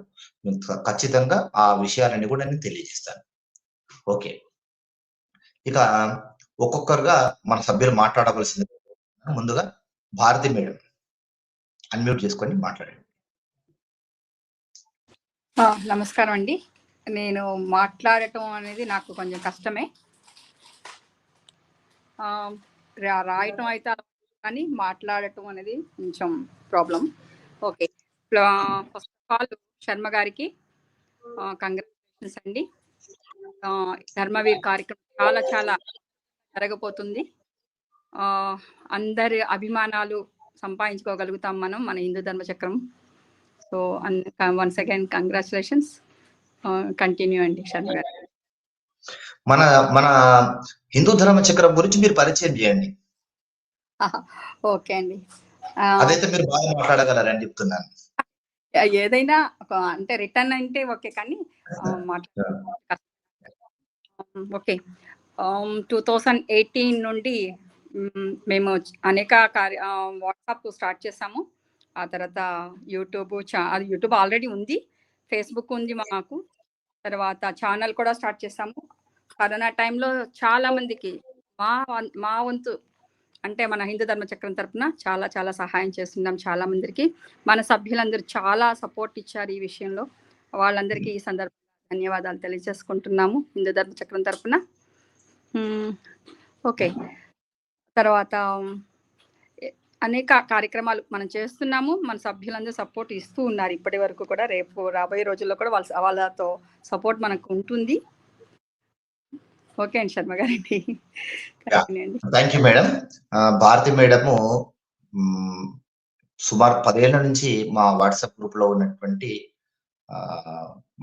ఖచ్చితంగా ఆ విషయాలన్నీ కూడా నేను తెలియజేస్తాను. ఓకే. ఇక ఒక్కొక్కరుగా మన సభ్యులు మాట్లాడవలసింది. ముందుగా భారతి మేడం అన్మ్యూట్ చేసుకొని మాట్లాడండి. నమస్కారం అండి. నేను మాట్లాడటం అనేది నాకు కొంచెం కష్టమే. రాయటం అయితే కానీ మాట్లాడటం అనేది కొంచెం problem. Okay. First of all Sharma గారికి కంగ్రాచులేషన్స్ అండి. ధర్మవీర్ కార్యక్రమం చాలా చాలా జరగబోతుంది. అందరి అభిమానాలు సంపాదించుకోగలుగుతాం మనం మన హిందూ ధర్మచక్రం. So once again congratulations. Continue అండి శర్మ గారు. మన మన హిందూ ధర్మ చక్రం గురించి మీరు పరిచయం చేయండి. ఓకే అండి. అదైతే మీరు బాగా మాట్లాడగలరని చెప్తున్నాను. ఏదైనా అంటే రిటర్న్ అంటే ఓకే, కానీ ఓకే. 2018 నుండి మేము అనేక వాట్సాప్ స్టార్ట్ చేసాము. ఆ తర్వాత యూట్యూబ్ ఆల్రెడీ ఉంది, ఫేస్బుక్ ఉంది మాకు. తర్వాత ఛానల్ కూడా స్టార్ట్ చేసాము. కరోనా టైంలో చాలా మందికి మా వంతు అంటే మన హిందూ ధర్మచక్రం తరపున చాలా చాలా సహాయం చేస్తున్నాం. చాలా మందికి మన సభ్యులందరూ చాలా సపోర్ట్ ఇచ్చారు ఈ విషయంలో. వాళ్ళందరికీ ఈ సందర్భంగా ధన్యవాదాలు తెలియజేసుకుంటున్నాము హిందూ ధర్మచక్రం తరపున. ఓకే. తర్వాత అనేక కార్యక్రమాలు మనం చేస్తున్నాము. మన సభ్యులందరూ సపోర్ట్ ఇస్తూ ఉన్నారు ఇప్పటి వరకు కూడా. రేపు రాబోయే రోజుల్లో కూడా వాళ్ళతో సపోర్ట్ మనకు ఉంటుంది. ఓకే అండి శర్మ గారండి. Thank you madam. Bharati madam సుమారు 10 ఏళ్ల నుంచి మా వాట్సాప్ గ్రూప్ లో ఉన్నటువంటి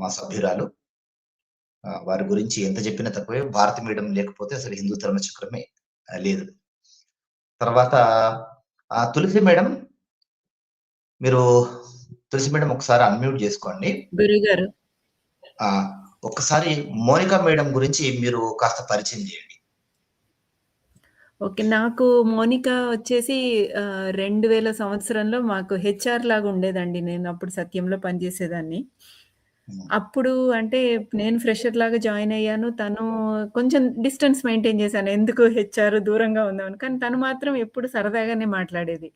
మా సభ్యురాలు. వారి గురించి ఎంత చెప్పినా తక్కువే. భారతి మేడం లేకపోతే అసలు హిందూ ధర్మ చక్రమే లేదు. తర్వాత తులసి మేడం, మీరు తులసి మేడం ఒకసారి అన్మ్యూట్ చేసుకోండి. గురుగారు ఒక్కసారి మోనికా మేడం గురించి మీరు కాస్త పరిచయం చేయండి. ఓకే. నాకు మోనికా వచ్చేసి 2000 సంవత్సరంలో మాకు హెచ్ఆర్ లాగా ఉండేదండి. నేను అప్పుడు సత్యంలో పనిచేసేదాన్ని. అప్పుడు అంటే నేను ఫ్రెషర్ లాగా జాయిన్ అయ్యాను. తను కొంచెం డిస్టెన్స్ మెయింటైన్ చేశాను. ఎందుకు హెచ్ఆర్ దూరంగా ఉందామని. కానీ తను మాత్రం ఎప్పుడు సరదాగానే మాట్లాడేది.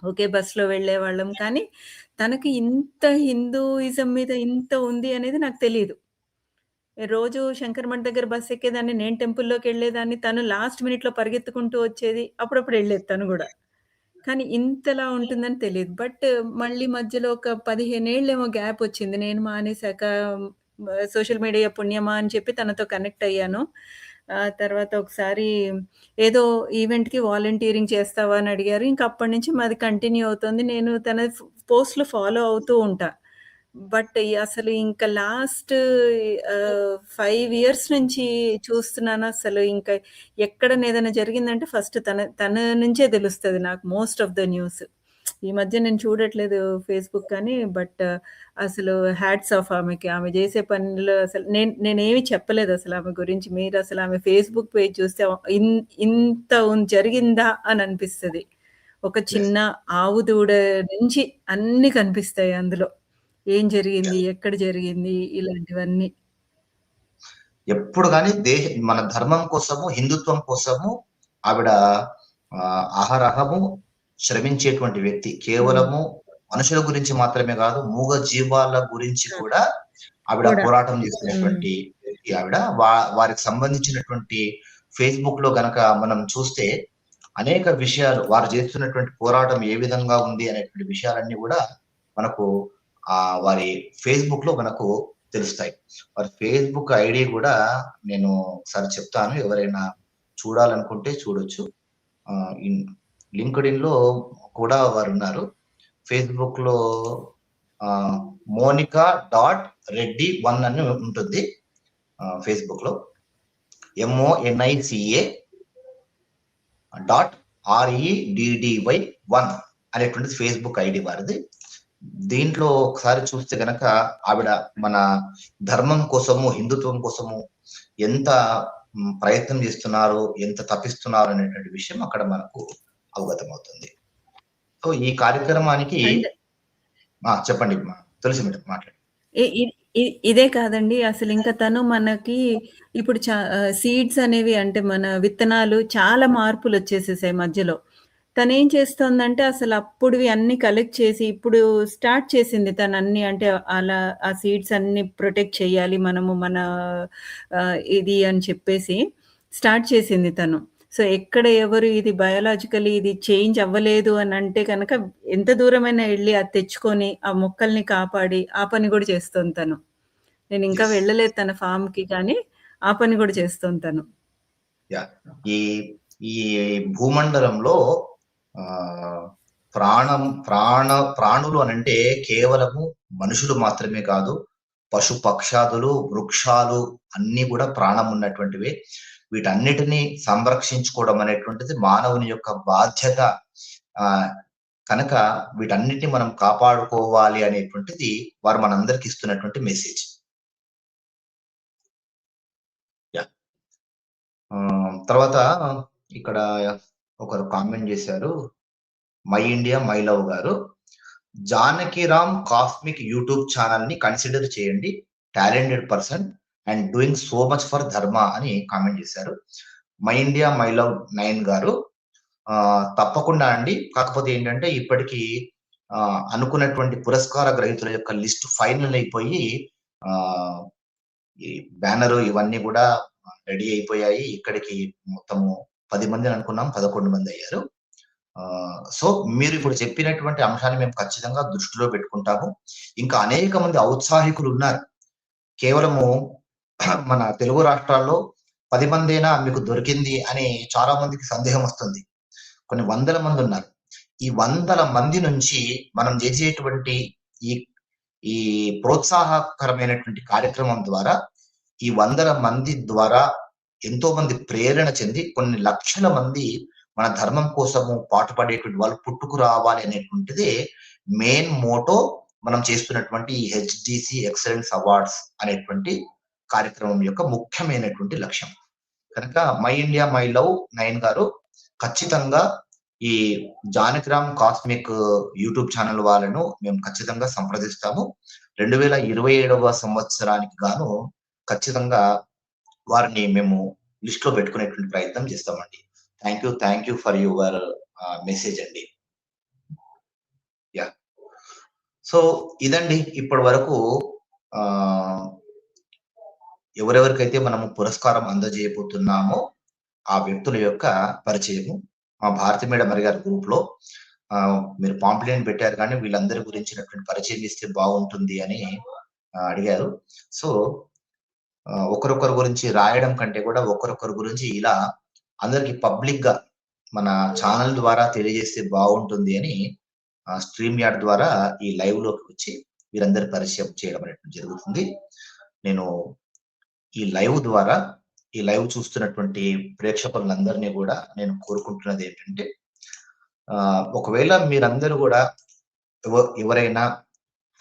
ఒకే బస్‌లో వెళ్ళేవాళ్ళం. కానీ తనకి ఇంత హిందూయిజం మీద ఇంత ఉంది అనేది నాకు తెలీదు. రోజు శంకరమఠ్ దగ్గర బస్ ఎక్కేదాన్ని. నేను టెంపుల్‌లోకెళ్ళేదాన్ని. తను లాస్ట్ మినిట్‌లో పరిగెత్తుకుంటూ వచ్చేది. అప్పుడప్పుడు ఎళ్ళేది తను గూడా. కానీ ఇంతలా ఉంటుందని తెలీదు. బట్ మళ్ళీ మధ్యలో ఒక 15 ఏళ్ళేమో గ్యాప్ వచ్చింది. నేను మానేసాక సోషల్ మీడియా పుణ్యమా అని చెప్పి తనతో కనెక్ట్ అయ్యాను. తర్వాత ఒకసారి ఏదో ఈవెంట్‌కి వాలంటీరింగ్ చేస్తావా అని అడిగారు. ఇంక అప్పటి నుంచి మాది కంటిన్యూ అవుతుంది. నేను తన పోస్ట్‌లు ఫాలో అవుతూ ఉంటా. బట్ అసలు ఇంకా లాస్ట్ 5 ఇయర్స్ నుంచి చూస్తున్నాను. అసలు ఇంకా ఎక్కడైనా ఏదైనా జరిగిందంటే ఫస్ట్ తన నుంచే తెలుస్తది నాకు మోస్ట్ ఆఫ్ ద న్యూస్. ఈ మధ్య నేను చూడట్లేదు ఫేస్‌బుక్ కానీ, బట్ అసలు హ్యాట్స్ ఆఫ్ ఆమెకి. ఆమె చేసే పనులు అసలు నేనేమి చెప్పలేదు అసలు ఆమె గురించి. మీరు అసలు ఆమె ఫేస్‌బుక్ పేజ్ చూస్తే ఇంత జరిగిందా అని అనిపిస్తది. ఒక చిన్న ఆవు దూడ నుంచి అన్నీ కనిపిస్తాయి అందులో. ఏం జరిగింది? ఎక్కడ జరిగింది? ఇలాంటివన్నీ. ఎప్పుడు గాని మన ధర్మం కోసము, హిందుత్వం కోసము ఆవిడ అహరహము శ్రమించేటువంటి వ్యక్తి. కేవలము మనుషుల గురించి మాత్రమే కాదు, మూగ జీవాల గురించి కూడా ఆవిడ పోరాటం చేసినటువంటి వ్యక్తి ఆవిడ. వారికి సంబంధించినటువంటి ఫేస్‌బుక్ లో గనక మనం చూస్తే అనేక విషయాలు, వారు చేస్తున్నటువంటి పోరాటం ఏ విధంగా ఉంది అనేటువంటి విషయాలన్నీ కూడా మనకు వారి ఫేస్‌బుక్ లో మనకు తెలుస్తాయి. వారి ఫేస్‌బుక్ ఐడి కూడా నేను ఒకసారి చెప్తాను. ఎవరైనా చూడాలనుకుంటే చూడొచ్చు. లింక్డ్ఇన్ లో కూడా వారు ఉన్నారు. ఫేస్‌బుక్ లో monica.reddy1 అని ఉంటుంది ఫేస్‌బుక్ లో. MONICA.REDDY1 అనేటువంటి ఫేస్‌బుక్ ఐడి వారిది. దీంట్లో ఒకసారి చూస్తే గనక ఆవిడ మన ధర్మం కోసము, హిందుత్వం కోసము ఎంత ప్రయత్నం చేస్తున్నారు, ఎంత తప్పిస్తున్నారు అనేటువంటి విషయం అక్కడ మనకు అవగతం అవుతుంది. సో ఈ కార్యక్రమానికి చెప్పండి తులసి మేడం మాట్లాడండి. ఇదే కాదండి. అసలింక తను మనకి ఇప్పుడు సీడ్స్ అనేవి అంటే మన విత్తనాలు చాలా మార్పులొచ్చేసేసాయి మధ్యలో. తనేం చేస్తోందంటే అసలప్పుడివి అన్నీ కలెక్ట్ చేసి ఇప్పుడు స్టార్ట్ చేసింది తనన్నీ అంటే అలా ఆ సీడ్స్ అన్నీ ప్రొటెక్ట్ చేయాలి మనము మన ఇది అని చెప్పేసి స్టార్ట్ చేసింది తను. సో, ఎక్కడ ఎవరు ఇది బయోలాజికల్లీ ఇది చేంజ్ అవ్వలేదు అనంటే గనక ఎంత దూరమైనా ఎళ్లి అది తెచ్చుకొని, ఆ మొక్కల్ని కాపాడి, ఆ పని గూడా చేస్తోంది తను. నేనింకా Yes. వెళ్ళలేదు తన ఫార్మ్‌కి కానీ, ఆ పని గూడా చేస్తోంది తను. యాహ్! ఈ భూమండలంలో ప్రాణులు అనంటే కేవలము మనుషులు మాత్రమే కాదు, పశు పక్షాదులు, వృక్షాలు అన్నీ కూడా ప్రాణం ఉన్నటువంటివే. వీటన్నిటిని సంరక్షించుకోవడం అనేటువంటిది మానవుని యొక్క బాధ్యత. కనుక వీటన్నిటిని మనం కాపాడుకోవాలి అనేటువంటిది వారు మనందరికి ఇస్తున్నటువంటి మెసేజ్. తర్వాత ఇక్కడ ఒకరు కామెంట్ చేశారు, మై ఇండియా మై లవ్ గారు. జానకిరామ్ కాస్మిక్ యూట్యూబ్ ఛానల్ ని కన్సిడర్ చేయండి, talented person and doing so much for ధర్మ అని కామెంట్ చేశారు. మై ఇండియా మై లవ్ 9 గారు తప్పకుండా అండి. కాకపోతే ఏంటంటే ఇప్పటికీ అనుకున్నటువంటి పురస్కార గ్రహీతుల యొక్క లిస్ట్ ఫైనల్ అయిపోయి ఈ బ్యానరు ఇవన్నీ కూడా రెడీ అయిపోయాయి. ఇక్కడికి మొత్తము 10 మందిని అనుకున్నాం, 11 మంది అయ్యారు. సో మీరు ఇప్పుడు చెప్పినటువంటి అంశాన్ని మేము ఖచ్చితంగా దృష్టిలో పెట్టుకుంటాము. ఇంకా అనేక మంది ఔత్సాహికులు ఉన్నారు. కేవలము మన తెలుగు రాష్ట్రాల్లో 10 మందేనా మీకు దొరికింది అని చాలా మందికి సందేహం వస్తుంది. కొన్ని వందల మంది ఉన్నారు. ఈ వందల మంది నుంచి మనం చేసేటువంటి ఈ ప్రోత్సాహకరమైనటువంటి కార్యక్రమం ద్వారా ఈ వందల మంది ద్వారా ఎంతో మంది ప్రేరణ చెంది కొన్ని లక్షల మంది మన ధర్మం కోసము పాటుపడేటువంటి వాళ్ళు పుట్టుకు రావాలి అనేటువంటిదే మెయిన్ మోటో మనం చేస్తున్నటువంటి ఈ హెచ్డిసి ఎక్సలెన్స్ అవార్డ్స్ అనేటువంటి కార్యక్రమం యొక్క ముఖ్యమైనటువంటి లక్ష్యం. కనుక మై ఇండియా మై లవ్ 9 గారు ఖచ్చితంగా ఈ జానకిరామ్ కాస్మిక్ యూట్యూబ్ ఛానల్ వాళ్ళను మేము ఖచ్చితంగా సంప్రదిస్తాము. 2027వ సంవత్సరానికి గాను ఖచ్చితంగా వారిని మేము లిస్ట్ లో పెట్టుకునేటువంటి ప్రయత్నం చేస్తామండి. Thank you for your message అండి. యా, సో ఇదండి ఇప్పటి వరకు ఎవరెవరికైతే మనము పురస్కారం అందజేయబోతున్నామో ఆ వ్యక్తుల యొక్క పరిచయము మా భారతి మేడం గారి గ్రూప్ లో మీరు పాంప్లెట్ పెట్టారు, కానీ వీళ్ళందరి గురించినటువంటి పరిచయం ఇస్తే బాగుంటుంది అని అడిగారు. సో ఒకరొకరి గురించి రాయడం కంటే కూడా ఒకరొకరి గురించి ఇలా అందరికి పబ్లిక్ గా మన ఛానల్ ద్వారా తెలియజేస్తే బాగుంటుంది అని స్ట్రీమ్ యార్డ్ ద్వారా ఈ లైవ్ లోకి వచ్చి వీరందరి పరిచయం చేయడం అనేటువంటి జరుగుతుంది. నేను ఈ లైవ్ చూస్తున్నటువంటి ప్రేక్షకులందరినీ కూడా నేను కోరుకుంటున్నది ఏంటంటే, ఒకవేళ మీరందరూ కూడా ఎవరైనా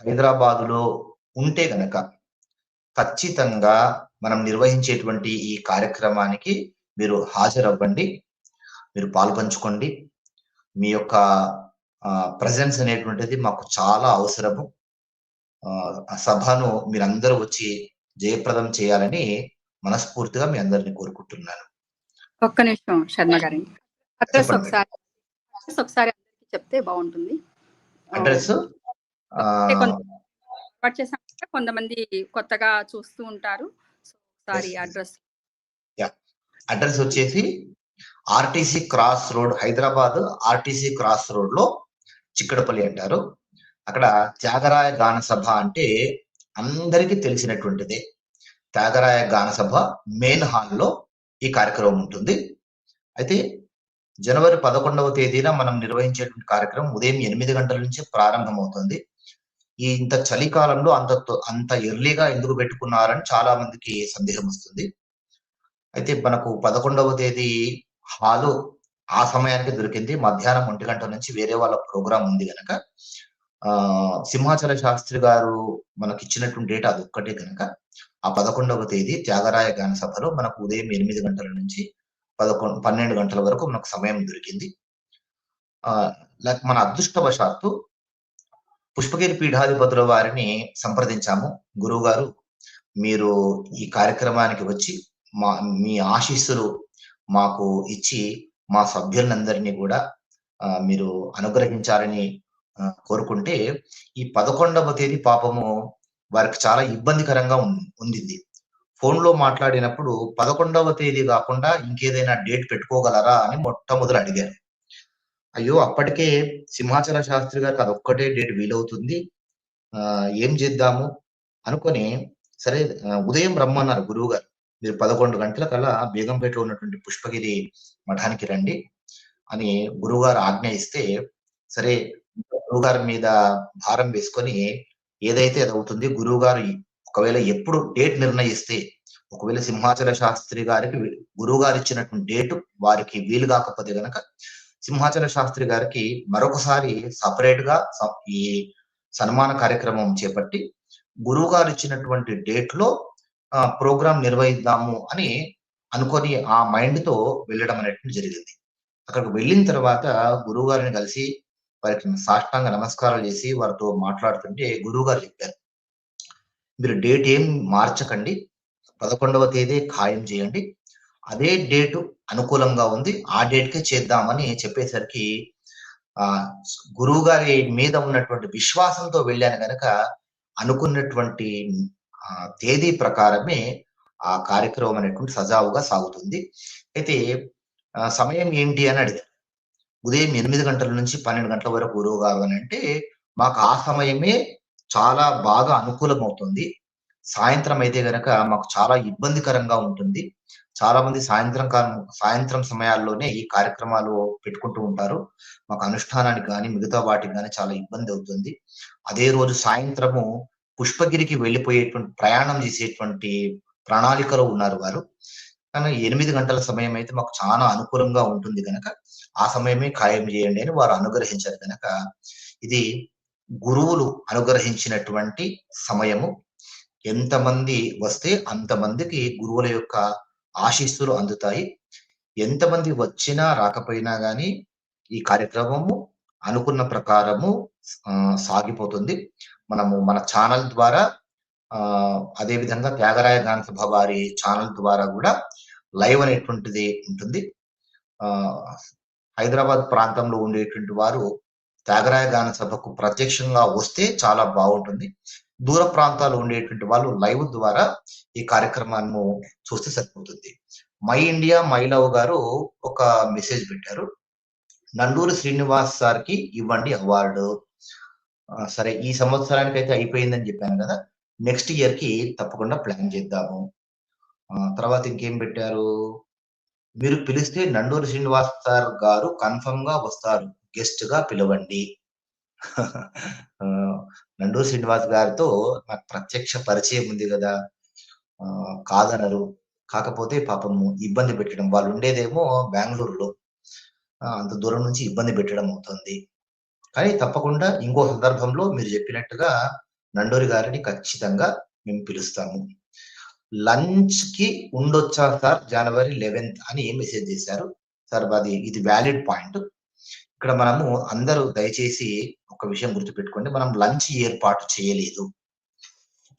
హైదరాబాదులో ఉంటే గనక ఖచ్చితంగా మనం నిర్వహించేటువంటి ఈ కార్యక్రమానికి మీరు హాజరవ్వండి, మీరు పాల్పంచుకోండి. మీ యొక్క ప్రజెన్స్ అనేటువంటిది మాకు చాలా అవసరము. ఆ సభను మీరందరూ వచ్చి జయప్రదం చేయాలని మనస్ఫూర్తిగా మీ అందరిని కోరుకుంటున్నాను. ఒక్క నిమిషం శర్మ గారి అడ్రస్ ఒకసారి చెప్తే బాగుంటుంది. అడ్రస్ కొంతమంది కొత్తగా చూస్తూ ఉంటారు. అడ్రస్ వచ్చేసి RTC cross road, Hyderabad RTC cross road లో చిక్కడపల్లి అంటారు. అక్కడ త్యాగరాయ గాన సభ అంటే అందరికీ తెలిసినటువంటిదే. త్యాగరాయ గాన సభ మెయిన్ హాల్లో ఈ కార్యక్రమం ఉంటుంది. అయితే జనవరి 11వ తేదీన మనం నిర్వహించేటువంటి కార్యక్రమం ఉదయం 8 గంటల నుంచి ప్రారంభమవుతుంది. ఇంత చలికాలంలో అంత ఎర్లీగా ఎందుకు పెట్టుకున్నారని చాలా మందికి సందేహం వస్తుంది. అయితే మనకు 11వ తేదీ హాలు ఆ సమయానికి దొరికింది. మధ్యాహ్నం 1 గంట నుంచి వేరే వాళ్ళ ప్రోగ్రాం ఉంది కనుక సింహాచల శాస్త్రి గారు మనకి ఇచ్చినటువంటి డేట్ అది ఒక్కటే కనుక ఆ 11వ తేదీ త్యాగరాయ గాన సభలో మనకు ఉదయం 8 గంటల నుంచి 12 గంటల వరకు మనకు సమయం దొరికింది. మన అదృష్టవశాత్తు పుష్పగిరి పీఠాధిపతుల వారిని సంప్రదించాము. గురువు గారు, మీరు ఈ కార్యక్రమానికి వచ్చి మీ ఆశీస్సులు మాకు ఇచ్చి మా సభ్యులందరినీ కూడా మీరు అనుగ్రహించాలని కోరుకుంటే, ఈ 11వ తేదీ పాపము వారికి చాలా ఇబ్బందికరంగా ఉండింది. ఫోన్లో మాట్లాడినప్పుడు 11వ తేదీ కాకుండా ఇంకేదైనా డేట్ పెట్టుకోగలరా అని మొట్టమొదలు అడిగారు. అయ్యో, అప్పటికే సింహాచల శాస్త్రి గారికి అదొక్కటే డేట్ వీలవుతుంది, ఏం చేద్దాము అనుకొని, సరే ఉదయం రమ్మన్నారు గురువు గారు. మీరు 11 గంటలకల్లా బేగంపేటలో ఉన్నటువంటి పుష్పగిరి మఠానికి రండి అని గురువుగారు ఆజ్ఞ ఇస్తే, సరే గురువుగారి మీద భారం వేసుకొని ఏదైతే అది అవుతుంది. గురువుగారు ఒకవేళ ఎప్పుడు డేట్ నిర్ణయిస్తే, ఒకవేళ సింహాచల శాస్త్రి గారికి గురువు గారు ఇచ్చినటువంటి డేటు వారికి వీలు కాకపోతే గనక సింహాచల శాస్త్రి గారికి మరొకసారి సపరేట్ గా ఈ సన్మాన కార్యక్రమం చేపట్టి గురువు గారు ఇచ్చినటువంటి డేట్ లో ప్రోగ్రాం నిర్వహిద్దాము అని అనుకొని ఆ మైండ్ తో వెళ్ళడం అనేటువంటి జరిగింది. అక్కడికి వెళ్ళిన తర్వాత గురువు గారిని కలిసి వారికి సాష్టాంగ నమస్కారాలు చేసి వారితో మాట్లాడుతుంటే గురువు గారు చెప్పారు, మీరు డేట్ ఏం మార్చకండి, 11వ తేదీ ఖాయం చేయండి, అదే డేటు అనుకూలంగా ఉంది, ఆ డేట్కే చేద్దామని చెప్పేసరికి గురువు గారి మీద ఉన్నటువంటి విశ్వాసంతో వెళ్ళాను గనక అనుకున్నటువంటి తేదీ ప్రకారమే ఆ కార్యక్రమం అనేటువంటి సజావుగా సాగుతుంది. అయితే సమయం ఏంటి అని అడిగారు. ఉదయం 8 గంటల నుంచి 12 గంటల వరకు గురువు గారు అని అంటే, మాకు ఆ సమయమే చాలా బాగా అనుకూలం అవుతుంది. సాయంత్రం అయితే గనక మాకు చాలా ఇబ్బందికరంగా ఉంటుంది. చాలా మంది సాయంత్రం సమయాల్లోనే ఈ కార్యక్రమాలు పెట్టుకుంటూ ఉంటారు. మాకు అనుష్ఠానానికి కానీ మిగతా వాటికి కానీ చాలా ఇబ్బంది అవుతుంది. అదే రోజు సాయంత్రము పుష్పగిరికి వెళ్ళిపోయేటువంటి ప్రయాణం చేసేటువంటి ప్రణాళికలో ఉన్నారు వారు. కానీ 8 గంటల సమయం అయితే మాకు చాలా అనుకూలంగా ఉంటుంది కనుక ఆ సమయమే ఖాయం చేయండి అని వారు అనుగ్రహించారు కనుక ఇది గురువులు అనుగ్రహించినటువంటి సమయము. ఎంతమంది వస్తే అంతమందికి గురువుల యొక్క ఆశీస్సులు అందుతాయి. ఎంతమంది వచ్చినా రాకపోయినా గాని ఈ కార్యక్రమము అనుకున్న ప్రకారము సాగిపోతుంది. మనము మన ఛానల్ ద్వారా అదే విధంగా త్యాగరాయ గాన సభ వారి ఛానల్ ద్వారా కూడా లైవ్ అనేటువంటిది ఉంటుంది. హైదరాబాద్ ప్రాంతంలో ఉండేటువంటి వారు త్యాగరాయ గాన సభకు ప్రత్యక్షంగా వస్తే చాలా బాగుంటుంది. దూర ప్రాంతాలు ఉండేటువంటి వాళ్ళు లైవ్ ద్వారా ఈ కార్యక్రమాన్ని చూస్తే సరిపోతుంది. మై ఇండియా మై లవ్ గారు ఒక మెసేజ్ పెట్టారు, నండూరి శ్రీనివాస్ సార్కి ఇవ్వండి అవార్డు. సరే, ఈ సంవత్సరానికి అయితే అయిపోయిందని చెప్పాను కదా, నెక్స్ట్ ఇయర్ కి తప్పకుండా ప్లాన్ చేద్దాము. తర్వాత ఇంకేం పెట్టారు, మీరు పిలిస్తే నండూరి శ్రీనివాస్ సార్ గారు కన్ఫర్మ్ గా వస్తారు, గెస్ట్ గా పిలవండి. నండూరి శ్రీనివాస్ గారితో నాకు ప్రత్యక్ష పరిచయం ఉంది కదా, కాదనరు. కాకపోతే పాపము ఇబ్బంది పెట్టడం, వాళ్ళు ఉండేదేమో బెంగళూరులో, అంత దూరం నుంచి ఇబ్బంది పెట్టడం అవుతుంది. కానీ తప్పకుండా ఇంకో సందర్భంలో మీరు చెప్పినట్టుగా నండూరి గారిని ఖచ్చితంగా మేము పిలుస్తాము. లంచ్ కి ఉండొచ్చా సార్ జనవరి 11th అని మెసేజ్ చేశారు సార్. ఇది వ్యాలిడ్ పాయింట్. ఇక్కడ మనము అందరూ దయచేసి ఒక విషయం గుర్తుపెట్టుకోండి, మనం లంచ్ ఏర్పాటు చేయలేదు.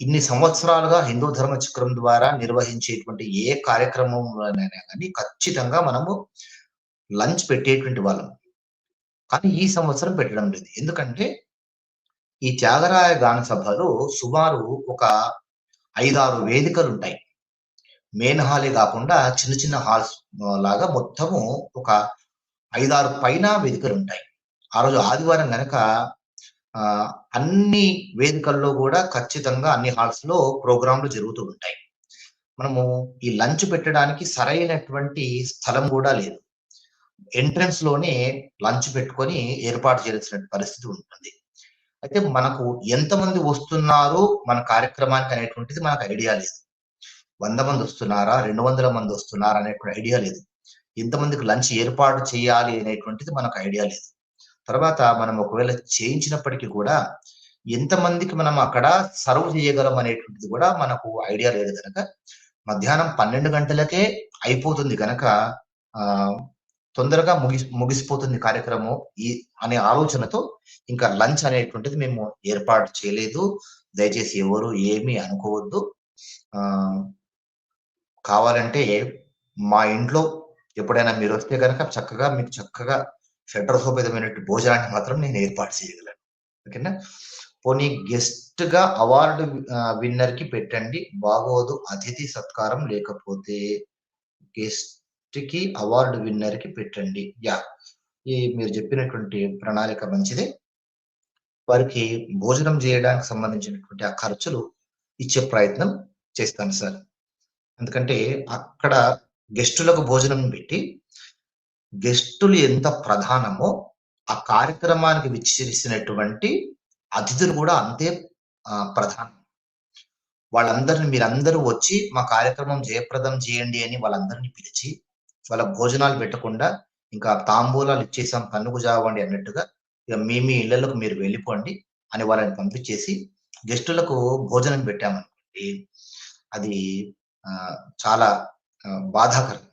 ఇన్ని సంవత్సరాలుగా హిందూ ధర్మ చక్రం ద్వారా నిర్వహించేటువంటి ఏ కార్యక్రమంలోనైనా కానీ ఖచ్చితంగా మనము లంచ్ పెట్టేటువంటి వాళ్ళం. కానీ ఈ సంవత్సరం పెట్టడం లేదు. ఎందుకంటే ఈ త్యాగరాయ గాన సభలో సుమారు ఒక 5-6 వేదికలు ఉంటాయి. మెయిన్ హాలే కాకుండా చిన్న చిన్న హాల్స్ లాగా మొత్తము ఒక 5-6 పైన వేదికలు ఉంటాయి. ఆ రోజు ఆదివారం గనక అన్ని వేదికల్లో కూడా ఖచ్చితంగా అన్ని హాల్స్ లో ప్రోగ్రాంలు జరుగుతూ ఉంటాయి. మనము ఈ లంచ్ పెట్టడానికి సరైనటువంటి స్థలం కూడా లేదు. ఎంట్రన్స్ లోనే లంచ్ పెట్టుకొని ఏర్పాటు చేయాల్సిన పరిస్థితి ఉంటుంది. అయితే మనకు ఎంతమంది వస్తున్నారు మన కార్యక్రమానికి అనేటువంటిది మనకు ఐడియా లేదు. 100 మంది వస్తున్నారా, 200 మంది వస్తున్నారా అనేటువంటి ఐడియా లేదు. ఎంతమందికి లంచ్ ఏర్పాటు చేయాలి అనేటువంటిది మనకు ఐడియా లేదు. తర్వాత మనం ఒకవేళ చేయించినప్పటికీ కూడా ఎంతమందికి మనం అక్కడ సర్వ్ చేయగలం అనేటువంటిది కూడా మనకు ఐడియా లేదు కనుక మధ్యాహ్నం 12 గంటలకే అయిపోతుంది కనుక తొందరగా ముగిసిపోతుంది కార్యక్రమం అనే ఆలోచనతో ఇంకా లంచ్ అనేటువంటిది మేము ఏర్పాటు చేయలేదు. దయచేసి ఎవరు ఏమీ అనుకోవద్దు. కావాలంటే మా ఇంట్లో ఎప్పుడైనా మీరొస్తే గనక మీకు చక్కగా షడ్రసోపేతమైనటువంటి భోజనాన్ని మాత్రం నేను ఏర్పాటు చేయగలను. ఓకేనా? పోనీ గెస్ట్‌గా అవార్డ్ విన్నర్‌కి పెట్టండి. బాగోదు అతిథి సత్కారం లేకపోతే గెస్ట్‌కి అవార్డ్ విన్నర్‌కి పెట్టండి. యాహ్! మీరు చెప్పినటువంటి ప్రణాళిక మంచిదే. వారికి భోజనం చేయడానికి సంబంధించినటువంటి ఆ ఖర్చులు ఇచ్చే ప్రయత్నం చేస్తాను సార్. ఎందుకంటే అక్కడ గెస్టులకు భోజనం పెట్టి, గెస్టులు ఎంత ప్రధానమో ఆ కార్యక్రమానికి విచ్చేసినటువంటి అతిథులు కూడా అంతే ప్రధానం. మీరందరూ వచ్చి మా కార్యక్రమం జయప్రదం చేయండి అని వాళ్ళందరినీ పిలిచి, వాళ్ళ భోజనాలు పెట్టకుండా ఇంకా తాంబూలాలు ఇచ్చేసాం కన్నుకు జావండి అన్నట్టుగా ఇక మీ ఇళ్లలోకి మీరు వెళ్ళిపోండి అని వాళ్ళని పంపించేసి గెస్టులకు భోజనం పెట్టామనుకోండి, అది చాలా బాధాకరం.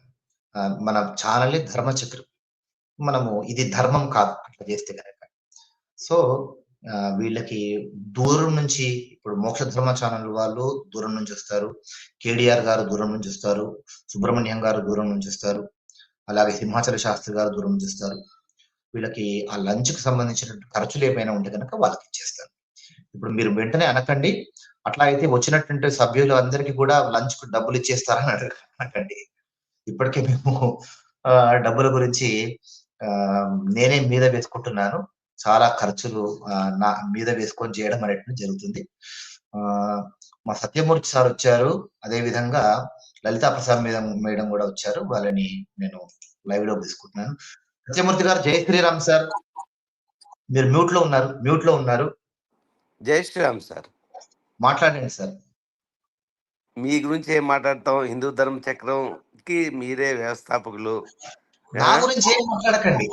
మన ఛానలే ధర్మచక్రం. మనము ఇది ధర్మం కాదు అట్లా చేస్తే కనుక. సో వీళ్ళకి దూరం నుంచి ఇప్పుడు మోక్ష ధర్మ ఛానల్ వాళ్ళు దూరం నుంచి వస్తారు, కేడిఆర్ గారు దూరం నుంచి వస్తారు, సుబ్రహ్మణ్యం గారు దూరం నుంచి వస్తారు, అలాగే సింహాచల శాస్త్రి గారు దూరం నుంచి వస్తారు. వీళ్ళకి ఆ లంచ్ కి సంబంధించిన ఖర్చులు ఏమైనా ఉంటే కనుక వాళ్ళకి ఇచ్చేస్తారు. ఇప్పుడు మీరు వెంటనే అనకండి, అట్లా అయితే వచ్చినటువంటి సభ్యులు అందరికీ కూడా లంచ్ కు డబ్బులు ఇచ్చేస్తారని అనకండి. ఇప్పటికే మేము డబ్బుల గురించి నేనే మీద వేసుకుంటున్నాను. చాలా ఖర్చులు నా మీద వేసుకొని చేయడం అనేటువంటి జరుగుతుంది. మా సత్యమూర్తి సార్ వచ్చారు. అదే విధంగా లలితా ప్రసాద్ మేడం కూడా వచ్చారు. వాళ్ళని నేను లైవ్ లో తీసుకుంటున్నాను. సత్యమూర్తి గారు జై శ్రీరామ్ సార్. మీరు మ్యూట్ లో ఉన్నారు. జై శ్రీరామ్ సార్. మాట్లాడండి సార్. మీ గురించి ఏం మాట్లాడతాం? హిందూ ధర్మ చక్రంకి మీరే వ్యవస్థాపకులు. నా గురించి ఏం మాట్లాడకండి.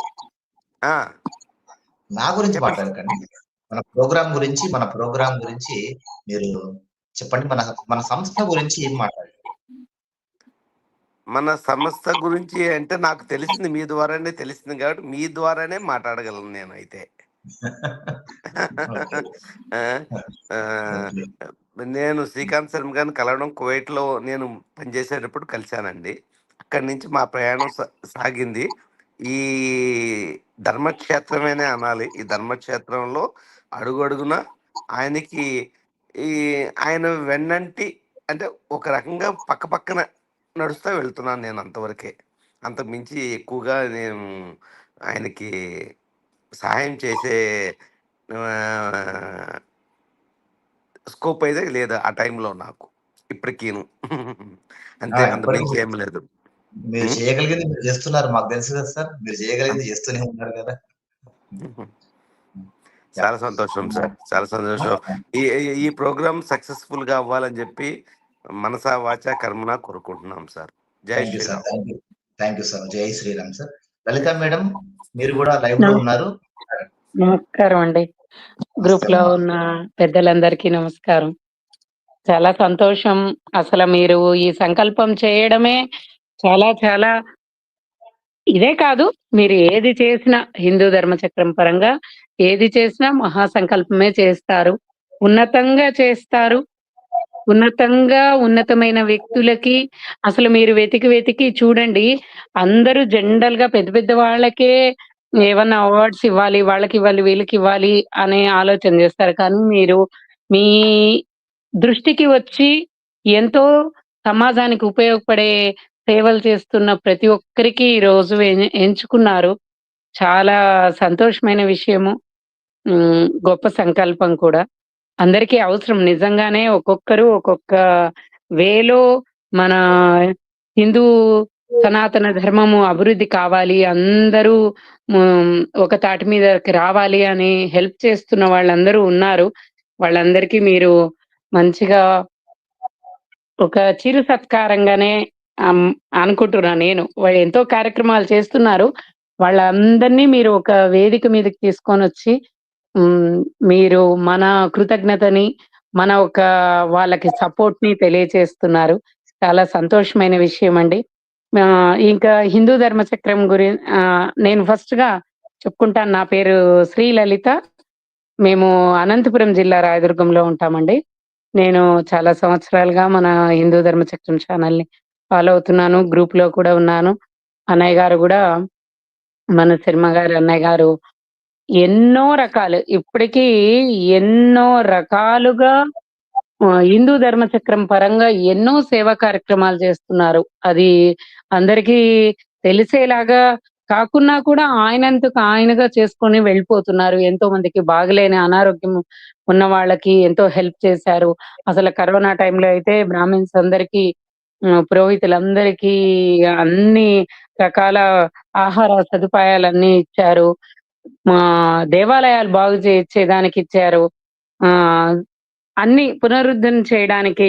నా గురించి మాట్లాడకండి. మన ప్రోగ్రామ్ గురించి మీరు చెప్పండి. మన సంస్థ గురించి ఏం మాట్లాడారు? మన సంస్థ గురించి అంటే నాకు తెలిసింది మీ ద్వారానే తెలిసింది కాబట్టి మీ ద్వారానే మాట్లాడగలను నేనైతే. నేను శ్రీకాంత్ శర్మ గారిని కలవడం కువైట్లో నేను పనిచేసేటప్పుడు కలిశానండి. అక్కడి నుంచి మా ప్రయాణం సాగింది. ఈ ధర్మక్షేత్రమేనే అనాలి. ఈ ధర్మక్షేత్రంలో అడుగడుగున ఆయనకి ఆయన వెన్నంటి అంటే ఒక రకంగా పక్కన నడుస్తూ వెళ్తున్నాను నేను అంతవరకే. అంతకు మించి ఎక్కువగా నేను ఆయనకి సహాయం చేసే స్కోప్ అయితే లేదు ఆ టైంలో నాకు ఇప్పటికీను. అంతే, అంతకుమించి ఏం లేదు. మీరు చేయగలిగింది మీరు చేస్తున్నారు, మాకు తెలుసు కదా సార్. మీరు చేయగలిగింది చేస్తూనే ఉన్నారు కదా. చాలా సంతోషం సార్, చాలా సంతోషం. ఈ ప్రోగ్రామ్ సక్సెస్ఫుల్ గా అవ్వాలని చెప్పి మనసా వాచా కర్మన కోరుకుంటున్నాం సార్. జై శ్రీరామ్. Thank you sir. జై శ్రీరామ్ సార్. లలిత మేడం మీరు కూడా లైవ్ లో ఉన్నారు. నమస్కారం అండి. గ్రూప్ లో ఉన్న పెద్దలందరికీ నమస్కారం. చాలా సంతోషం. అసలు మీరు ఈ సంకల్పం చేయడమే చాలా చాలా ఇదే కాదు, మీరు ఏది చేసినా హిందూ ధర్మచక్రం పరంగా ఏది చేసినా మహాసంకల్పమే చేస్తారు, ఉన్నతంగా చేస్తారు. ఉన్నతమైన వ్యక్తులకి అసలు మీరు వెతికి చూడండి, అందరూ జనరల్ గా పెద్ద పెద్ద వాళ్ళకే ఏమన్నా అవార్డ్స్ ఇవ్వాలి, వాళ్ళకి ఇవ్వాలి, వీళ్ళకి ఇవ్వాలి అనే ఆలోచన చేస్తారు. కానీ మీరు మీ దృష్టికి వచ్చి ఎంతో సమాజానికి ఉపయోగపడే సేవలు చేస్తున్న ప్రతి ఒక్కరికి ఈ రోజు ఎంచుకున్నారు. చాలా సంతోషమైన విషయము, గొప్ప సంకల్పం కూడా. అందరికీ అవసరం నిజంగానే. ఒక్కొక్కరు ఒక్కొక్క వేలో మన హిందూ సనాతన ధర్మము అభివృద్ధి కావాలి, అందరూ ఒక తాటి మీదకి రావాలి అని హెల్ప్ చేస్తున్న వాళ్ళందరూ ఉన్నారు. వాళ్ళందరికీ మీరు మంచిగా ఒక చిరు సత్కారంగానే అనుకుంటున్నా నేను. వాళ్ళు ఎంతో కార్యక్రమాలు చేస్తున్నారు. వాళ్ళందరినీ మీరు ఒక వేదిక మీదకి తీసుకొని వచ్చి మీరు మన కృతజ్ఞతని, మన వాళ్ళకి సపోర్ట్ ని తెలియజేస్తున్నారు. చాలా సంతోషమైన విషయం అండి. ఇంకా హిందూ ధర్మ చక్రం నేను ఫస్ట్‌గా చెప్పుకుంటాను. నా పేరు శ్రీలలిత. మేము అనంతపురం జిల్లా రాయదుర్గంలో ఉంటామండి. నేను చాలా సంవత్సరాలుగా మన హిందూ ధర్మ చక్రం ఛానల్‌ని ఫాలో అవుతున్నాను. గ్రూప్‌లో కూడా ఉన్నాను. అన్నయ్య గారు గూడా మన శర్మ గారు అన్నయ్య గారు ఎన్నో రకాలు ఇప్పటికీ ఎన్నో రకాలుగా హిందూ ధర్మ చక్రం పరంగా ఎన్నో సేవా కార్యక్రమాలు చేస్తున్నారు. అది అందరికీ తెలిసేలాగా కాకున్నా కూడా ఆయనంతకు ఆయనగా చేసుకొని వెళ్ళిపోతున్నారు. ఎంతో మందికి బాగలేని అనారోగ్యం ఉన్న వాళ్ళకి ఎంతో హెల్ప్ చేశారు. అసలు కరోనా టైంలో అయితే బ్రాహ్మిన్స్ అందరికీ పురోహితులందరికీ అన్ని రకాల ఆహార సదుపాయాలన్నీ ఇచ్చారు. మా దేవాలయాలు బాగు చేయించేదానికిచ్చారు. ఆహ్, అన్ని పునరుద్ధరణ చేయడానికి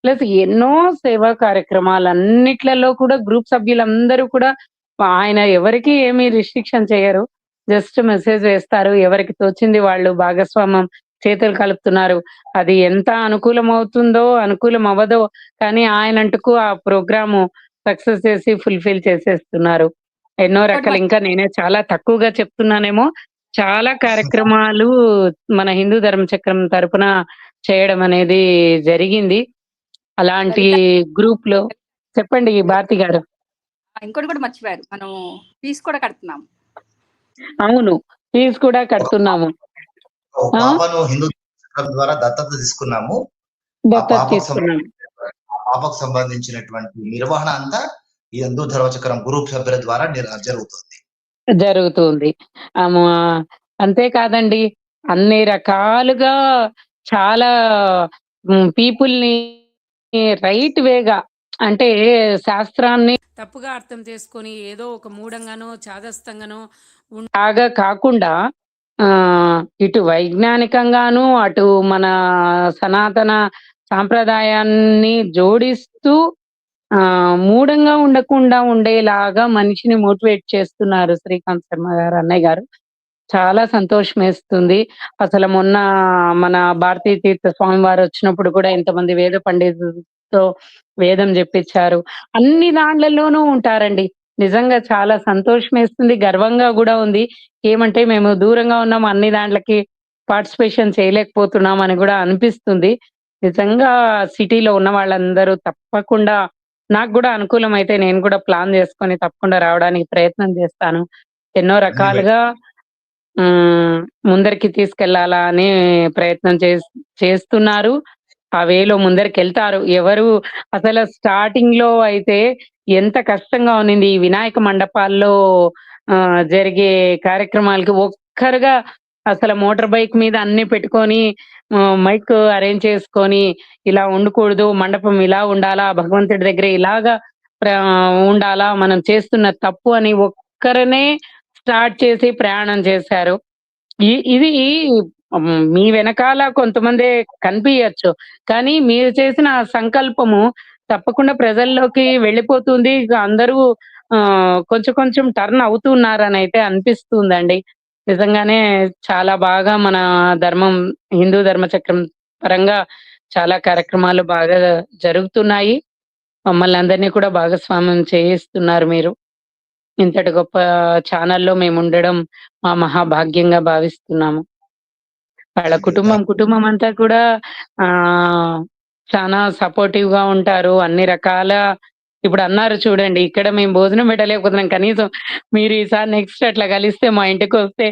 ప్లస్ ఎన్నో సేవా కార్యక్రమాలన్నిట్లలో కూడా గ్రూప్ సభ్యులందరూ కూడా ఆయన ఎవరికీ ఏమి రిస్ట్రిక్షన్ చేయరు. జస్ట్ మెసేజ్ వేస్తారు. ఎవరికి తోచింది వాళ్ళు భాగస్వామ్యం చేతులు కలుపుతున్నారు. అది ఎంత అనుకూలమవుతుందో, అనుకూలం అవ్వదో కానీ ఆయనంటుకు ఆ ప్రోగ్రాము సక్సెస్ చేసి ఫుల్‌ఫిల్ చేసేస్తున్నారు. ఎన్నో ఇంకోటి రకాలు ఇంకా నేనే చాలా తక్కువగా చెప్తున్నానేమో. చాలా కార్యక్రమాలు మన హిందూ ధర్మ చక్రం తరపున చేయడం అనేది జరిగింది. అలాంటి లలిత గ్రూప్‌లో చెప్పండి భారతి గారు. ఇంకోటి కూడా మర్చిపోయారు. మనం ఫీస్ కూడా కడుతున్నాం. అవును. ఫీస్ కూడా కడుతున్నాము. ఒక ఆ! పాపను హిందూ చక్రం ద్వారా దత్తత తీసుకున్నాము. ఆ దత్తత పాపకు తీసుకున్నాం. సంబంధించినటువంటి నిర్వహణ అంతా ఈ హిందూ ధర్మ చక్రం గ్రూప్ సభ్యుల ద్వారా జరుగుతుంది. జరుగుతుంది. ఆమ అంతేకాదండి. అన్ని రకాలుగా చాలా పీపుల్‌ని రైట్ వేగా అంటే శాస్త్రాన్ని తప్పుగా అర్థం చేసుకొని ఏదో ఒక మూఢంగానో, చాదస్తంగానో లాగా కాకుండా ఇటు వైజ్ఞానికంగాను, అటు మన సనాతన సాంప్రదాయాన్ని జోడిస్తూ మూఢంగా ఉండకుండా ఉండేలాగా మనిషిని మోటివేట్ చేస్తున్నారు శ్రీకాంత్ శర్మ గారు, అన్నయ్య గారు. చాలా సంతోషమేస్తుంది. అసలు మొన్న మన భారతీ తీర్థ స్వామి వారొచ్చినప్పుడు కూడా ఇంతమంది వేద పండితులతో వేదం జెప్పిచ్చారు. అన్ని దాంట్లలోనూ ఉంటారండి. నిజంగా చాలా సంతోషమేస్తుంది. గర్వంగా గూడా ఉంది. ఏమంటే మేము దూరంగా ఉన్నాం. అన్ని దాంట్లకి పార్టిసిపేషన్ చేయలేకపోతున్నాం అని గూడా అనిపిస్తుంది. నిజంగా సిటీలో ఉన్న వాళ్ళందరూ తప్పకుండా నాకు గూడా అనుకూలమైతే నేను గూడా ప్లాన్ జేసుకొని తప్పకుండా రావడానికి ప్రయత్నం జేస్తాను. ఎన్నో అన్ని రకాలుగా హ్మ్. ముందరికి తీసుకెళ్లాలా అని ప్రయత్నం చేస్తున్నారు. ఆ వేలో ముందరికెళ్తారు. ఎవరు అసలు స్టార్టింగ్‌లో అయితే ఎంత కష్టంగా ఉన్నింది. ఈ వినాయక మండపాల్లో జరిగే కార్యక్రమాలకి ఒక్కరుగా అసలు మోటార్ బైక్ మీద అన్నీ పెట్టుకొని మైక్ అరేంజ్ చేసుకొని ఇలా ఉండకూడదు. మండపం ఇలా ఉండాలా, భగవంతుడి దగ్గర ఇలాగా ప్ర ఉండాలా, మనం చేస్తున్న తప్పు అని ఒక్కరనే స్టార్ట్ చేసి ప్రయాణం చేశారు. ఇది మీ వెనకాల కొంతమందే కనిపియచ్చు. కానీ మీరు చేసిన ఆ సంకల్పము తప్పకుండా ప్రజల్లోకి వెళ్ళిపోతుంది. ఇక అందరూ కొంచెం కొంచెం టర్న్ అవుతున్నారనైతే అనిపిస్తుందండి. నిజంగానే చాలా బాగా మన ధర్మం హిందూ ధర్మ చక్రం పరంగా చాలా కార్యక్రమాలు బాగా జరుగుతున్నాయి. మమ్మల్ని అందరిని కూడా భాగస్వామ్యం చేయిస్తున్నారు మీరు. ఇంతటి గొప్ప ఛానల్‌లో మేముండడం మా మహాభాగ్యంగా భావిస్తున్నాము. వాళ్ళ థాంక్ యూ. కుటుంబం అంతా కూడా ఆహ్, చానా సపోర్టివ్‌గా ఉంటారు. అన్ని రకాల ఇప్పుడన్నారు చూడండి, ఇక్కడ మేము భోజనం పెట్టలేకపోతున్నాం. కనీసం మీరు ఈసారి నెక్స్ట్ అట్లా కలిస్తే మా ఇంటికొస్తే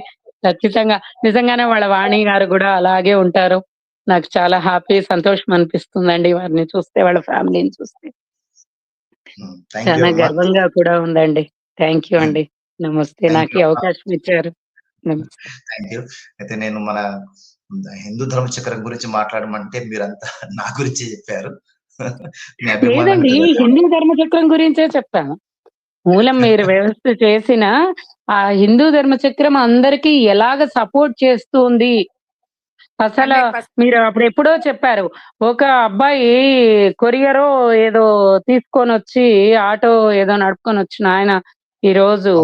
ఖచ్చితంగా నిజంగానే వాళ్ళ వాణి గారు గూడా అలాగే ఉంటారు. నాకు చాలా హ్యాపీ, సంతోషం అనిపిస్తుందండి వారిని చూస్తే, వాళ్ళ ఫ్యామిలీని చూస్తే. థాంక్ యూ చాలా అమ్మా. గర్వంగా కూడా ఉందండి. థాంక్ యూ హ్మ్. అండి. నమస్తే. థాంక్ నాకు యూ ఈ అమ్మా. అవకాశం ఇచ్చారు. నమస్తే. Thank you. అయితే నేను మన హిందూ ధర్మ చక్రం గురించి మాట్లాడమంటే మీరంతా నా గురించే చెప్పారు. మీ లేదండి. అభిమానానికి హిందూ ధర్మ చక్రం గురించే చెప్పాను. మూలం మీరు వ్యవస్థ చేసిన ఆ హిందూ ధర్మ చక్రం అందరికి ఎలాగ సపోర్ట్ చేస్తుంది. అసల 100% మీరు అప్పుడెప్పుడో చెప్పారు. ఒక అబ్బాయి కొరియరో ఏదో తీసుకొనొచ్చి ఆటో ఏదో నడుపుకొనొచ్చిన ఆయన ఈరోజు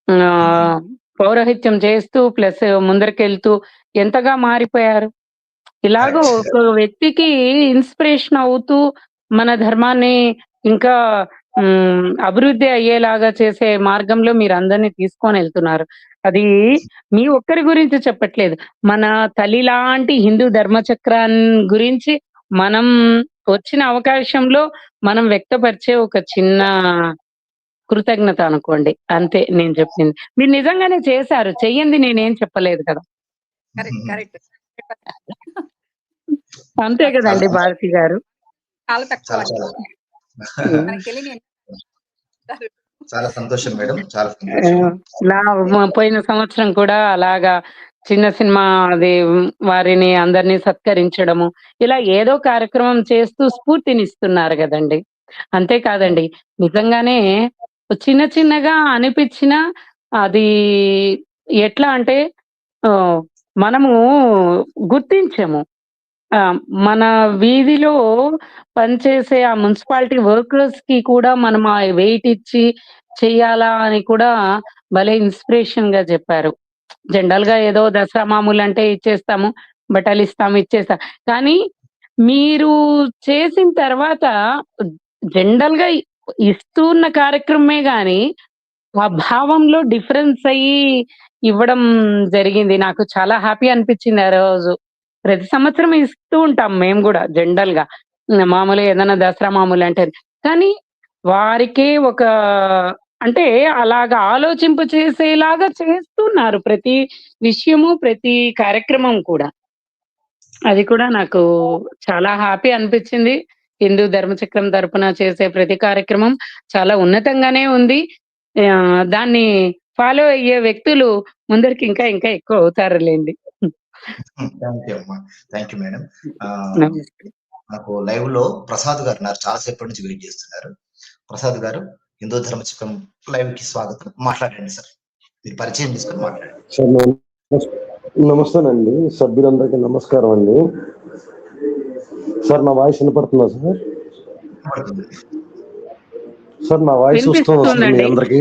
ఆహ్, పౌరోహిత్యం చేస్తూ ప్లస్ ముందరికెళ్తూ ఎంతగా మారిపోయారు. ఇలాగ కరెక్ట్. ఒక వ్యక్తికి ఇన్‌స్పిరేషన్ అవుతూ మన ధర్మాన్ని ఇంకా అభివృద్ధి అయ్యేలాగా చేసే మార్గంలో మీరు అందరినీ తీసుకొని వెళ్తున్నారు. అది మీ ఒక్కరి గురించి చెప్పట్లేదు. మన తల్లి లాంటి హిందూ ధర్మచక్రాన్ని గురించి మనం వచ్చిన అవకాశంలో మనం వ్యక్తపరిచే ఒక చిన్న కృతజ్ఞత అనుకోండి. అంతే నేను చెప్పింది. మీరు నిజంగానే చేశారు. చెయ్యంది నేనేం చెప్పలేదు కదా! కరెక్ట్. అంతే కదండీ భారతి గారు. చాలా తక్కువ. చాలా మనకి తెలియని చాలా సంతోషం మేడం. చాలా సంతోషం. పోయిన సంవత్సరం కూడా అలాగా చిన్న సినిమా అది వారిని అందరినీ సత్కరించడము, ఇలా ఏదో కార్యక్రమం చేస్తూ స్ఫూర్తినిస్తున్నారు కదండి. అంతేకాదండి, నిజంగానే చిన్న చిన్నగా అనిపించిన అది ఎట్లా అంటే మనము గుర్తించము. మన వీధిలో పనిచేసే ఆ మున్సిపాలిటీ వర్కర్స్ కి కూడా మనం ఆ వెయిట్ ఇచ్చి చెయ్యాలా అని కూడా భలే ఇన్స్పిరేషన్ గా చెప్పారు. జనరల్ గా ఏదో దసరా మామూలు అంటే ఇచ్చేస్తాము, బట్టలు ఇస్తాము, ఇచ్చేస్తాం. కానీ మీరు చేసిన తర్వాత జనరల్ గా ఇస్తున్న కార్యక్రమమే గాని ఆ భావంలో డిఫరెన్స్ అయ్యి ఇవ్వడం జరిగింది. నాకు చాలా హ్యాపీ అనిపించింది ఆ రోజు. ప్రతి సంవత్సరం ఇస్తూ ఉంటాం మేము కూడా జనరల్ గా, మామూలుగా ఏదైనా దసరా మామూలు అంటే. కానీ వారికే ఒక అంటే అలాగా ఆలోచింప చేసేలాగా చేస్తున్నారు ప్రతి విషయము, ప్రతి కార్యక్రమం కూడా. అది కూడా నాకు చాలా హ్యాపీ అనిపించింది. హిందూ ధర్మచక్రం తరపున చేసే ప్రతి కార్యక్రమం చాలా ఉన్నతంగానే ఉంది. దాన్ని ఫాలో అయ్యే వ్యక్తులు ముందరికి ఇంకా ఇంకా ఎక్కువ అవుతారులేండి. Thank you madam. నాకు లైవ్ లో ప్రసాద్ గారు ఉన్నారు, చాలా సేపటి నుంచి వెయిట్ చేస్తున్నారు. ప్రసాద్ గారు, హిందూ ధర్మచక్రం లైవ్ కి స్వాగతం. మాట్లాడండి సార్, మీరు పరిచయం తీసుకొని మాట్లాడండి. సార్ నమస్తేనండి, సభ్యులందరికీ నమస్కారం అండి. సార్ నా వాయిస్ వినపడుతుందా సార్? సార్ నా వాయిస్ వస్తుందా సార్ మీ అందరికి?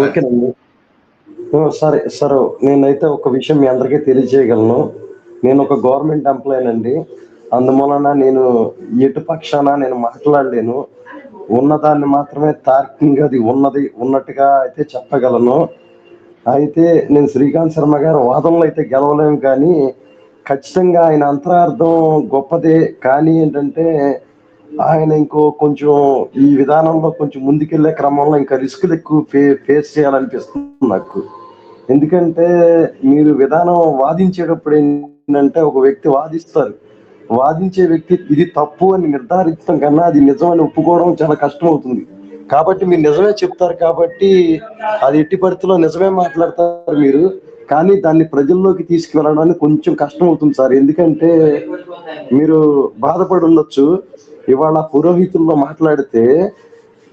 ఓకేనండి, సరే సార్. నేనైతే ఒక విషయం మీ అందరికీ తెలియజేయగలను. నేను ఒక గవర్నమెంట్ ఎంప్లాయీ అండి. అందువలన నేను ఎటు పక్షాన నేను మాట్లాడలేను. ఉన్నదాన్ని మాత్రమే తార్కికంగా అది ఉన్నట్టుగా అయితే చెప్పగలను. అయితే నేను శ్రీకాంత్ శర్మ గారు వాదనలో అయితే గెలవలేము, కానీ ఖచ్చితంగా ఆయన అంతరార్థం గొప్పదే. కానీ ఏంటంటే ఆయన ఇంకో కొంచెం ఈ విధానంలో కొంచెం ముందుకెళ్లే క్రమంలో ఇంకా రిస్కులు ఎక్కువ ఫేస్ చేయాలనిపిస్తుంది నాకు. ఎందుకంటే మీరు విధానం వాదించేటప్పుడు ఏంటంటే ఒక వ్యక్తి వాదించే వ్యక్తి ఇది తప్పు అని నిర్ధారించడం కన్నా అది నిజం అని ఒప్పుకోవడం చాలా కష్టం అవుతుంది. కాబట్టి మీరు నిజమే చెప్తారు, కాబట్టి అది ఎట్టి పరిస్థితుల్లో నిజమే మాట్లాడతారు మీరు. కానీ దాన్ని ప్రజల్లోకి తీసుకువెళ్ళడానికి కొంచెం కష్టం అవుతుంది సార్. ఎందుకంటే మీరు బాధపడి ఉండొచ్చు, ఇవాళ పురోహితుల్లో మాట్లాడితే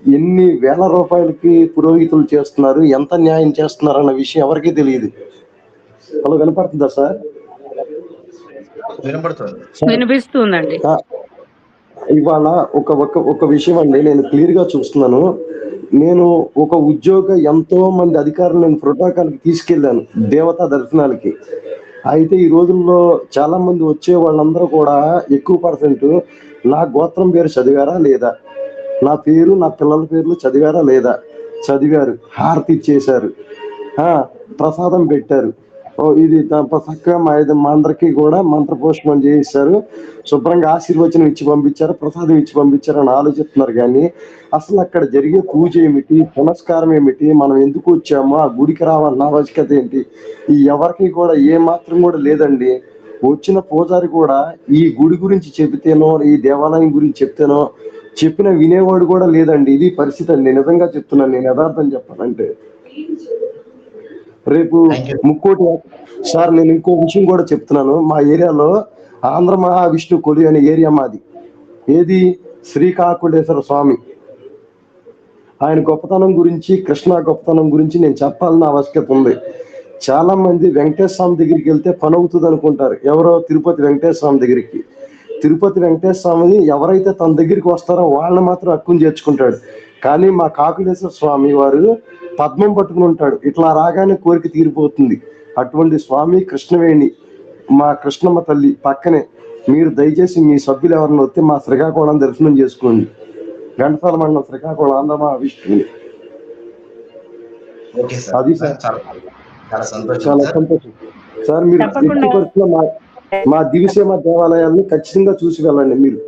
ఎన్ని వేల రూపాయలకి పురోహితులు చేస్తున్నారు, ఎంత న్యాయం చేస్తున్నారు అన్న విషయం ఎవరికీ తెలియదు. అలా వినపడుతుందా సార్? వినిపిస్తుందండి. ఇవాళ ఒక విషయం అండి, నేను క్లియర్ గా చూస్తున్నాను. నేను ఒక ఎంతో మంది అధికారులు నేను ప్రోటోకాల్కి తీసుకెళ్ళాను, దేవతా దర్శనాలకి. అయితే ఈ రోజుల్లో చాలా మంది వచ్చే వాళ్ళందరూ కూడా ఎక్కువ పర్సెంట్ నా గోత్రం పేరు చదివారా లేదా, నా పేరు నా పిల్లల పేర్లు చదివారా లేదా, చదివారు, హారతి ఇచ్చేశారు, ప్రసాదం పెట్టారు, ఇది చక్కగా మా అందరికీ కూడా మంత్రపోషణం చేశారు, శుభ్రంగా ఆశీర్వచనం ఇచ్చి పంపించారు, ప్రసాదం ఇచ్చి పంపించారు అని ఆలోచిస్తున్నారు. కానీ అసలు అక్కడ జరిగే పూజ ఏమిటి, పునస్కారం ఏమిటి, మనం ఎందుకు వచ్చామో, ఆ గుడికి రావాలన్న ఆవశ్యకత ఏంటి, ఈ ఎవరికి కూడా ఏ మాత్రం కూడా లేదండి. వచ్చిన పూజారి కూడా ఈ గుడి గురించి చెబితేనో, ఈ దేవాలయం గురించి చెప్తేనో చెప్పిన వినేవాడు కూడా లేదండి. ఇది పరిస్థితి అండి, నిజంగా చెప్తున్నాను, నేను యథార్థం చెప్పాలంటే. రేపు ముక్కోటి సార్, నేను ఇంకో విషయం కూడా చెప్తున్నాను. మా ఏరియాలో ఆంధ్ర మహావిష్ణు కొలి అనే ఏరియా మాది. ఏది? శ్రీకాకుళేశ్వర స్వామి. ఆయన గొప్పతనం గురించి, కృష్ణ గొప్పతనం గురించి నేను చెప్పాలన్న ఆవశ్యకత ఉంది. చాలా మంది వెంకటేశ్వర స్వామి దగ్గరికి వెళ్తే పని అవుతుంది అనుకుంటారు. ఎవరో తిరుపతి వెంకటేశ్వర స్వామి దగ్గరికి. తిరుపతి వెంకటేశ్వర స్వామి ఎవరైతే తన దగ్గరికి వస్తారో వాళ్ళని మాత్రం హక్కుని చేర్చుకుంటాడు. కానీ మా కాకులేశ్వర స్వామి వారు పద్మం పట్టుకుని ఉంటాడు, ఇట్లా రాగానే కోరిక తీరిపోతుంది. అటువంటి స్వామి కృష్ణవేణి, మా కృష్ణమ్మ తల్లి పక్కనే. మీరు దయచేసి మీ సభ్యులు ఎవరైనా వస్తే మా శ్రీకాకుళం దర్శనం చేసుకోండి. ఘంటసాల మండలం శ్రీకాకుళం ఆంధ్రమా విష్ణు. Okay sir. అది సార్, చాలా సంతోషం చాలా సార్. సంతోషం సార్. మీరు ఎట్టి తప్పకుండా పరిస్థితుల్లో మా దివిసీమ దేవాలయాన్ని ఖచ్చితంగా చూసి వెళ్ళండి మీరు.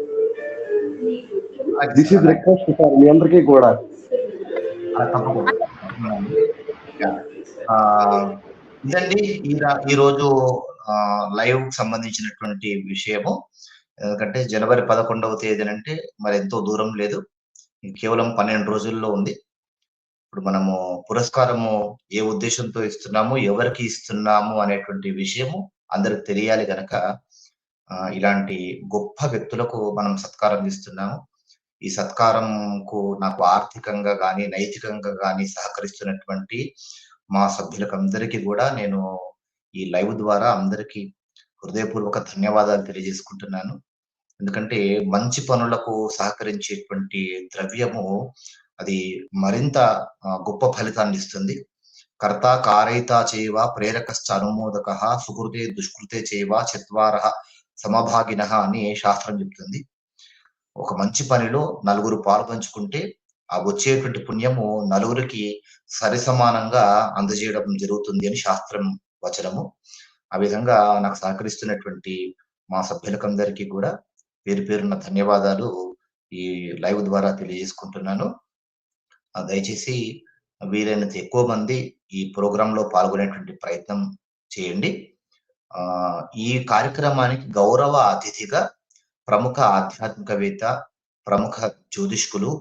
దిస్ ఇస్ రిక్వెస్ట్ సార్ మీ అందరికీ కూడా. తప్పకుండా. ఇదండి ఈరోజు లైవ్ సంబంధించినటువంటి విషయము. ఎందుకంటే జనవరి 11వ తేదీనంటే మరి ఎంతో దూరం లేదు, కేవలం 12 రోజుల్లో ఉంది. ఇప్పుడు మనము పురస్కారము ఏ ఉద్దేశంతో ఇస్తున్నాము, ఎవరికి ఇస్తున్నాము అనేటువంటి విషయము అందరికి తెలియాలి గనక ఇలాంటి గొప్ప వ్యక్తులకు మనం సత్కారం ఇస్తున్నాము. ఈ సత్కారంకు నాకు ఆర్థికంగా గాని, నైతికంగా గాని సహకరిస్తున్నటువంటి మా సభ్యులకు అందరికీ కూడా నేను ఈ లైవ్ ద్వారా అందరికీ హృదయపూర్వక ధన్యవాదాలు తెలియజేసుకుంటున్నాను. ఎందుకంటే మంచి పనులకు సహకరించేటువంటి ద్రవ్యము అది మరింత గొప్ప ఫలితాన్ని ఇస్తుంది. కర్త కారయిత చేవ ప్రేరకశ్చ అనుమోదక సుకృతే దుష్కృతే చేవ చత్వారః సమభాగినః అని శాస్త్రం చెప్తుంది. ఒక మంచి పనిలో నలుగురు పాల్పంచుకుంటే ఆ వచ్చేటువంటి పుణ్యము నలుగురికి సరిసమానంగా అందజేయడం జరుగుతుంది అని శాస్త్రం వచనము. ఆ విధంగా నాకు సహకరిస్తున్నటువంటి మా సభ్యులకందరికీ కూడా పేరు పేరున ధన్యవాదాలు ఈ లైవ్ ద్వారా తెలియజేసుకుంటున్నాను. దయచేసి వీలైనంత ఎక్కువ మంది ఈ ప్రోగ్రాంలో పాల్గొనేటువంటి ప్రయత్నం చేయండి. ఈ కార్యక్రమానికి గౌరవ అతిథిగా ప్రముఖ ఆధ్యాత్మికవేత్త, ప్రముఖ జ్యోతిష్కులు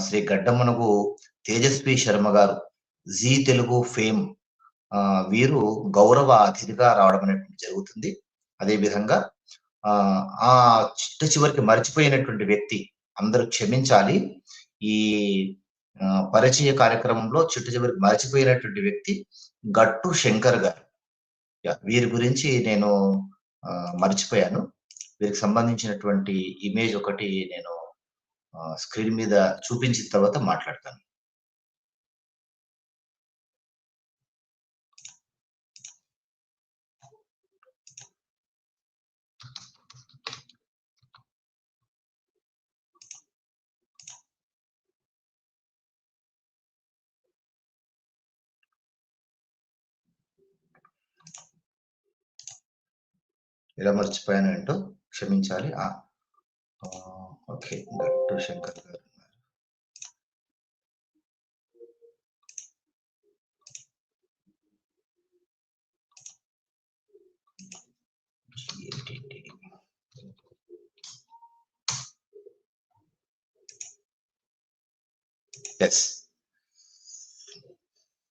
శ్రీ గడ్డమనుగు తేజస్వి శర్మ గారు, జీ తెలుగు ఫేమ్, వీరు గౌరవ అతిథిగా రావడం అనేటువంటి జరుగుతుంది. అదే విధంగా ఆ చిట్ట చివరికి మర్చిపోయినటువంటి వ్యక్తి, అందరూ క్షమించాలి, ఈ పరిచయ కార్యక్రమంలో చిట్ట చివరికి మర్చిపోయినటువంటి వ్యక్తి గట్టు శంకర్ గారు. వీరి గురించి నేను మర్చిపోయాను. వీరికి సంబంధించినటువంటి ఇమేజ్ ఒకటి నేను స్క్రీన్ మీద చూపించిన తర్వాత మాట్లాడతాను. ఎలా మర్చిపోయాను ఏంటో క్షమించాలి. ఓకే, గట్టు శంకర్ గారు.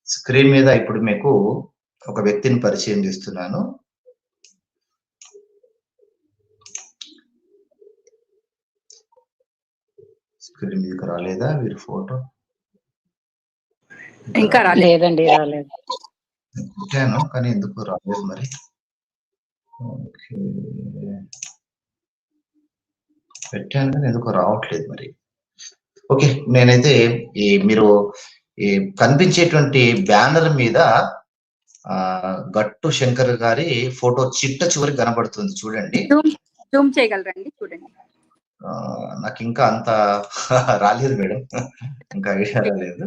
స్క్రీన్ మీద ఇప్పుడు మీకు ఒక వ్యక్తిని పరిచయం చేస్తున్నాను. స్క్రీన్ మీదకి రాలేదా వీరి ఫోటో? ఇంకా లేదండి, రాలేదు. పెట్టాను కానీ ఎందుకు రాలేదు మరి. పెట్టాను కానీ ఎందుకు రావట్లేదు మరి. ఓకే, నేనైతే మీరు కనిపించేటువంటి బ్యానర్ మీద గట్టు శంకర్ గారి ఫోటో చిట్ట చివరికి కనబడుతుంది, చూడండి. జూమ్ చేయగలరండి, చూడండి. నాకు ఇంకా అంత రాలేదు మేడం, ఇంకా ఐడియా రాలేదు.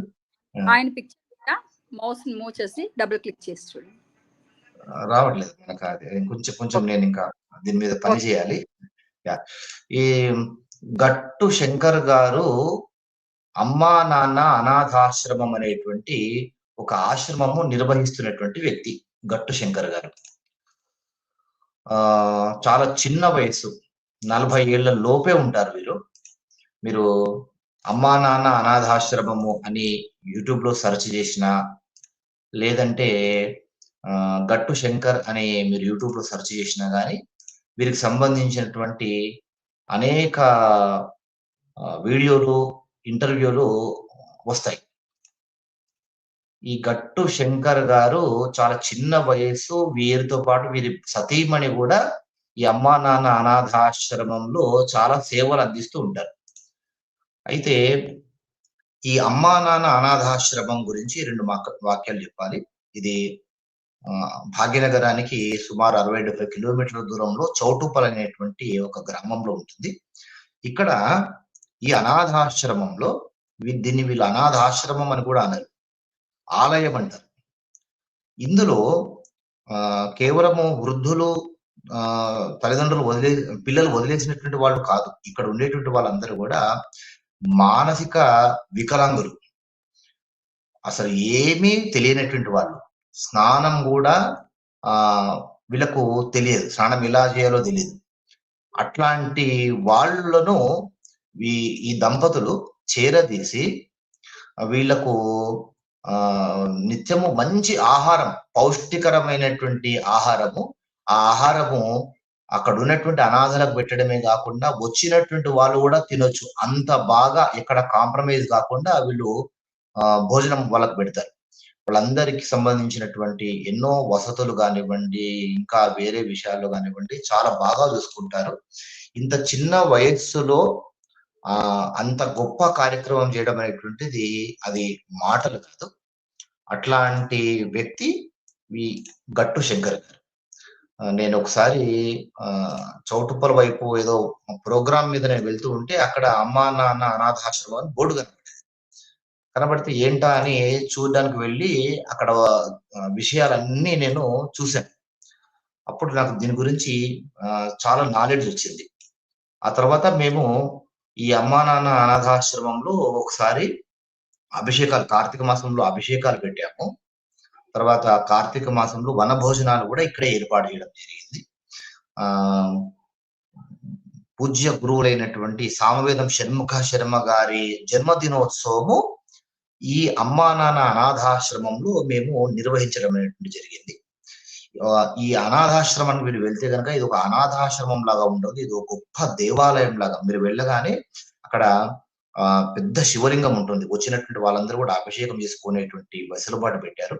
ఆయన పిక్చర్ మౌస్ మూవ్ చేసి డబుల్ క్లిక్ చేసి చూడండి. రావట్లేదు మనకు. అది కొంచెం నేను ఇంకా దీని మీద పని చేయాలి. ఈ గట్టు శంకర్ గారు అమ్మా నాన్న అనాథాశ్రమం అనేటువంటి ఒక ఆశ్రమము నిర్వహిస్తున్నటువంటి వ్యక్తి గట్టు శంకర్ గారు. చాలా చిన్న వయసు, 40 ఏళ్ల లోపే ఉంటారు వీరు. మీరు అమ్మా నాన్న అనాథాశ్రమము అని యూట్యూబ్ లో సెర్చ్ చేసినా, లేదంటే గట్టు శంకర్ అని మీరు యూట్యూబ్ లో సెర్చ్ చేసినా కానీ వీరికి సంబంధించినటువంటి అనేక వీడియోలు, ఇంటర్వ్యూలు వస్తాయి. ఈ గట్టు శంకర్ గారు చాలా చిన్న వయసు, వీరితో పాటు వీరి సతీమణి కూడా ఈ అమ్మా నాన్న అనాథాశ్రమంలో చాలా సేవలు అందిస్తూ ఉంటారు. అయితే ఈ అమ్మా నాన్న అనాథాశ్రమం గురించి 2 వాక్యాలు చెప్పాలి. ఇది భాగ్యనగరానికి సుమారు 60-70 కిలోమీటర్ల దూరంలో చౌటుపల్ అనేటువంటి ఒక గ్రామంలో ఉంటుంది. ఇక్కడ ఈ అనాథాశ్రమంలో దీన్ని వీళ్ళు అనాథాశ్రమం అని కూడా అనరు, ఆలయం అంటారు. ఇందులో కేవలము వృద్ధులు తల్లిదండ్రులు పిల్లలు వదిలేసినటువంటి వాళ్ళు కాదు. ఇక్కడ ఉండేటువంటి వాళ్ళందరూ కూడా మానసిక వికలాంగులు, అసలు ఏమీ తెలియనటువంటి వాళ్ళు. స్నానం కూడా వీళ్ళకు తెలియదు, స్నానం ఎలా చేయాలో తెలియదు. అట్లాంటి వాళ్ళను ఈ దంపతులు చేరదీసి వీళ్లకు నిత్యము మంచి ఆహారం, పౌష్టికరమైనటువంటి ఆహారము, ఆ ఆహారము అక్కడ ఉన్నటువంటి అనాథలకు పెట్టడమే కాకుండా వచ్చినటువంటి వాళ్ళు కూడా తినొచ్చు, అంత బాగా ఎక్కడ కాంప్రమైజ్ కాకుండా వీళ్ళు భోజనం వాళ్ళకు పెడతారు. వాళ్ళందరికి సంబంధించినటువంటి ఎన్నో వసతులు కానివ్వండి, ఇంకా వేరే విషయాల్లో కానివ్వండి చాలా బాగా చూసుకుంటారు. ఇంత చిన్న వయస్సులో అంత గొప్ప కార్యక్రమం చేయడం అనేటువంటిది అది మాటలు కాదు. అట్లాంటి వ్యక్తి ఈ గట్టు శంకర్ గారు. నేను ఒకసారి చౌటుప్పల వైపు ఏదో ప్రోగ్రామ్ మీద నేను వెళ్తూ ఉంటే అక్కడ అమ్మా నాన్న అనాథాశ్రమం అని బోర్డు కనబడితే ఏంటా అని చూడడానికి వెళ్ళి అక్కడ విషయాలన్నీ నేను చూశాను. అప్పుడు నాకు దీని గురించి చాలా నాలెడ్జ్ వచ్చింది. ఆ తర్వాత మేము ఈ అమ్మా నాన్న అనాథాశ్రమంలో ఒకసారి అభిషేకాలు, కార్తీక మాసంలో అభిషేకాలు పెట్టాము. తర్వాత కార్తీక మాసంలో వన భోజనాలు కూడా ఇక్కడే ఏర్పాటు చేయడం జరిగింది. పూజ్య గురువులైనటువంటి సామవేదం షణ్ముఖ శర్మ గారి జన్మదినోత్సవము ఈ అమ్మా నాన్న అనాథాశ్రమంలో మేము నిర్వహించడం అనేటువంటి జరిగింది. ఈ అనాథాశ్రమానికి మీరు వెళ్తే కనుక ఇది ఒక అనాథాశ్రమం లాగా ఉండదు, ఇది ఒక గొప్ప దేవాలయం లాగా. మీరు వెళ్ళగానే అక్కడ పెద్ద శివలింగం ఉంటుంది. వచ్చినటువంటి వాళ్ళందరూ కూడా అభిషేకం చేసుకునేటువంటి వెసులుబాటు పెట్టారు.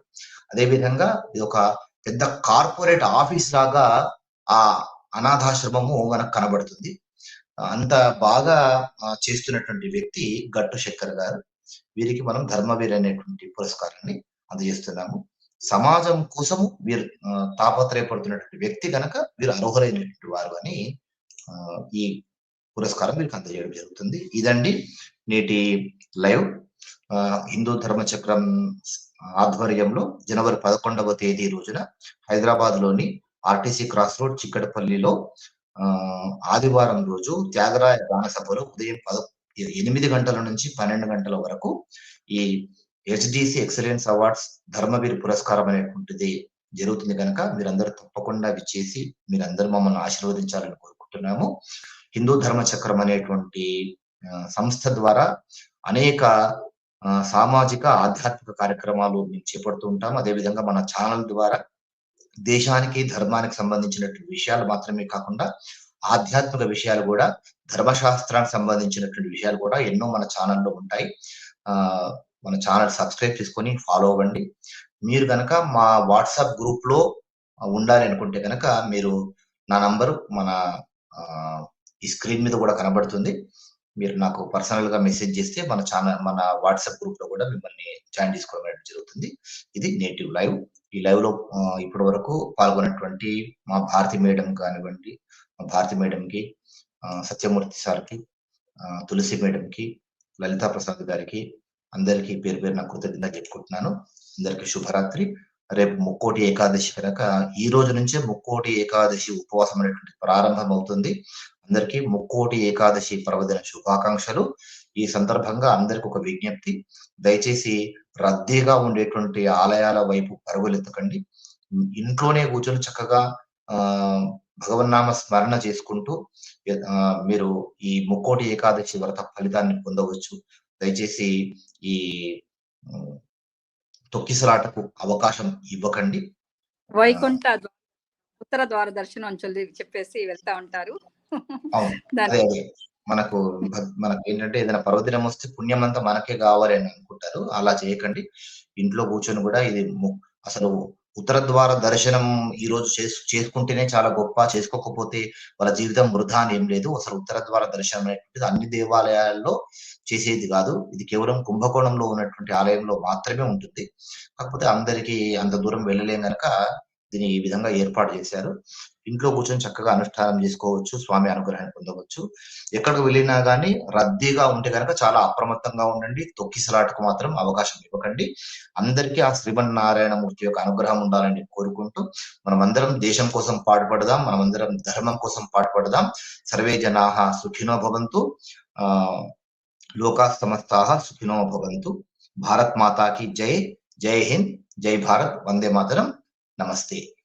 అదేవిధంగా ఇది ఒక పెద్ద కార్పొరేట్ ఆఫీస్ లాగా ఆ అనాథాశ్రమము మనకు కనబడుతుంది. అంత బాగా చేస్తున్నటువంటి వ్యక్తి గట్టు శంకర్ గారు. వీరికి మనం ధర్మవీర్ అనేటువంటి పురస్కారాన్ని అందజేస్తున్నాము. సమాజం కోసము వీరు తాపత్రయపడుతున్నటువంటి వ్యక్తి కనుక వీరు అర్హులైనటువంటి వారు అని ఈ పురస్కారం వీరికి అందజేయడం జరుగుతుంది. ఇదండి నేటి లైవ్. హిందూ ధర్మచక్రం ఆధ్వర్యంలో జనవరి 11వ తేదీ రోజున హైదరాబాద్ లోని ఆర్టీసీ క్రాస్ రోడ్ చిక్కడపల్లిలో ఆదివారం రోజు త్యాగరాయ గాన సభలో ఉదయం 8 గంటల నుంచి 12 గంటల వరకు ఈ హెచ్డిసి ఎక్సలెన్స్ అవార్డ్స్ ధర్మవీర్ పురస్కారం అనేటువంటిది జరుగుతుంది కనుక మీరందరూ తప్పకుండా విచ్చేసి మీరందరూ మమ్మల్ని ఆశీర్వదించాలని కోరుకుంటున్నాము. హిందూ ధర్మ చక్రం అనేటువంటి సంస్థ ద్వారా అనేక సామాజిక ఆధ్యాత్మిక కార్యక్రమాలు మేము చేపడుతూ ఉంటాము. అదేవిధంగా మన ఛానల్ ద్వారా దేశానికి ధర్మానికి సంబంధించినటువంటి విషయాలు మాత్రమే కాకుండా ఆధ్యాత్మిక విషయాలు కూడా, ధర్మశాస్త్రానికి సంబంధించినటువంటి విషయాలు కూడా ఎన్నో మన ఛానల్లో ఉంటాయి. మన ఛానల్ సబ్స్క్రైబ్ చేసుకొని ఫాలో అవ్వండి. మీరు కనుక మా వాట్సాప్ గ్రూప్ లో ఉండాలి అనుకుంటే కనుక మీరు నా నంబరు మన ఈ స్క్రీన్ మీద కూడా కనబడుతుంది. మీరు నాకు పర్సనల్ గా మెసేజ్ చేస్తే మన ఛానల్ మన వాట్సాప్ గ్రూప్ లో కూడా మిమ్మల్ని జాయిన్ చేసుకోవడం జరుగుతుంది. ఇది నేటివ్ లైవ్. ఈ లైవ్ లో ఇప్పటి వరకు పాల్గొన్నటువంటి మా భారతి మేడం కానివ్వండి, మా భారతి మేడంకి, సత్యమూర్తి సార్కి, తులసి మేడంకి, లలితా ప్రసాద్ గారికి అందరికీ పేరు పేరు నా కృతజ్ఞత చెప్పుకుంటున్నాను. అందరికీ శుభరాత్రి. రేపు ముక్కోటి ఏకాదశి కనుక ఈ రోజు నుంచే ముక్కోటి ఏకాదశి ఉపవాసం అనేటువంటి ప్రారంభం అవుతుంది. అందరికీ ముక్కోటి ఏకాదశి పర్వదిన శుభాకాంక్షలు. ఈ సందర్భంగా అందరికి ఒక విజ్ఞప్తి, దయచేసి రద్దీగా ఉండేటువంటి ఆలయాల వైపు పరుగులెత్తకండి. ఇంట్లోనే కూర్చొని చక్కగా భగవన్నామ స్మరణ చేసుకుంటూ మీరు ఈ ముక్కోటి ఏకాదశి వ్రత ఫలితాన్ని పొందవచ్చు. దయచేసి ఈ తొక్కిసలాటకు అవకాశం ఇవ్వకండి. వైకుంఠ ఉత్తర ద్వార దర్శనం అని చెప్పేసి వెళ్తా ఉంటారు. అదే మనకు ఏంటంటే ఏదైనా పర్వదినం వస్తే పుణ్యం అంతా మనకే కావాలి అని అనుకుంటారు. అలా చేయకండి. ఇంట్లో కూర్చొని కూడా ఇది అసలు ఉత్తర ద్వార దర్శనం ఈ రోజు చేసుకుంటేనే చాలా గొప్ప, చేసుకోకపోతే వాళ్ళ జీవితం వృధా అని ఏం లేదు. అసలు ఉత్తర ద్వార దర్శనం అనేటువంటిది అన్ని దేవాలయాల్లో చేసేది కాదు. ఇది కేవలం కుంభకోణంలో ఉన్నటువంటి ఆలయంలో మాత్రమే ఉంటుంది. కాకపోతే అందరికీ అంత దూరం వెళ్ళలేం కనుక దీన్ని ఈ విధంగా ఏర్పాటు చేశారు. ఇంట్లో కూర్చొని చక్కగా అనుష్ఠానం చేసుకోవచ్చు, స్వామి అనుగ్రహాన్ని పొందవచ్చు. ఎక్కడికి వెళ్ళినా కానీ రద్దీగా ఉంటే కనుక చాలా అప్రమత్తంగా ఉండండి. తొక్కిసలాటకు మాత్రం అవకాశం ఇవ్వకండి. అందరికీ ఆ శ్రీమన్నారాయణమూర్తి యొక్క అనుగ్రహం ఉండాలని కోరుకుంటూ మనమందరం దేశం కోసం పాటుపడదాం, మనమందరం ధర్మం కోసం పాటుపడదాం. సర్వే జనాః సుఖినో భవంతు, లోకాః సమస్తాః సుఖినో భవంతు. భారత్ మాతా కీ జై. జై హింద్, జై భారత్, వందే మాతరం. నమస్తే.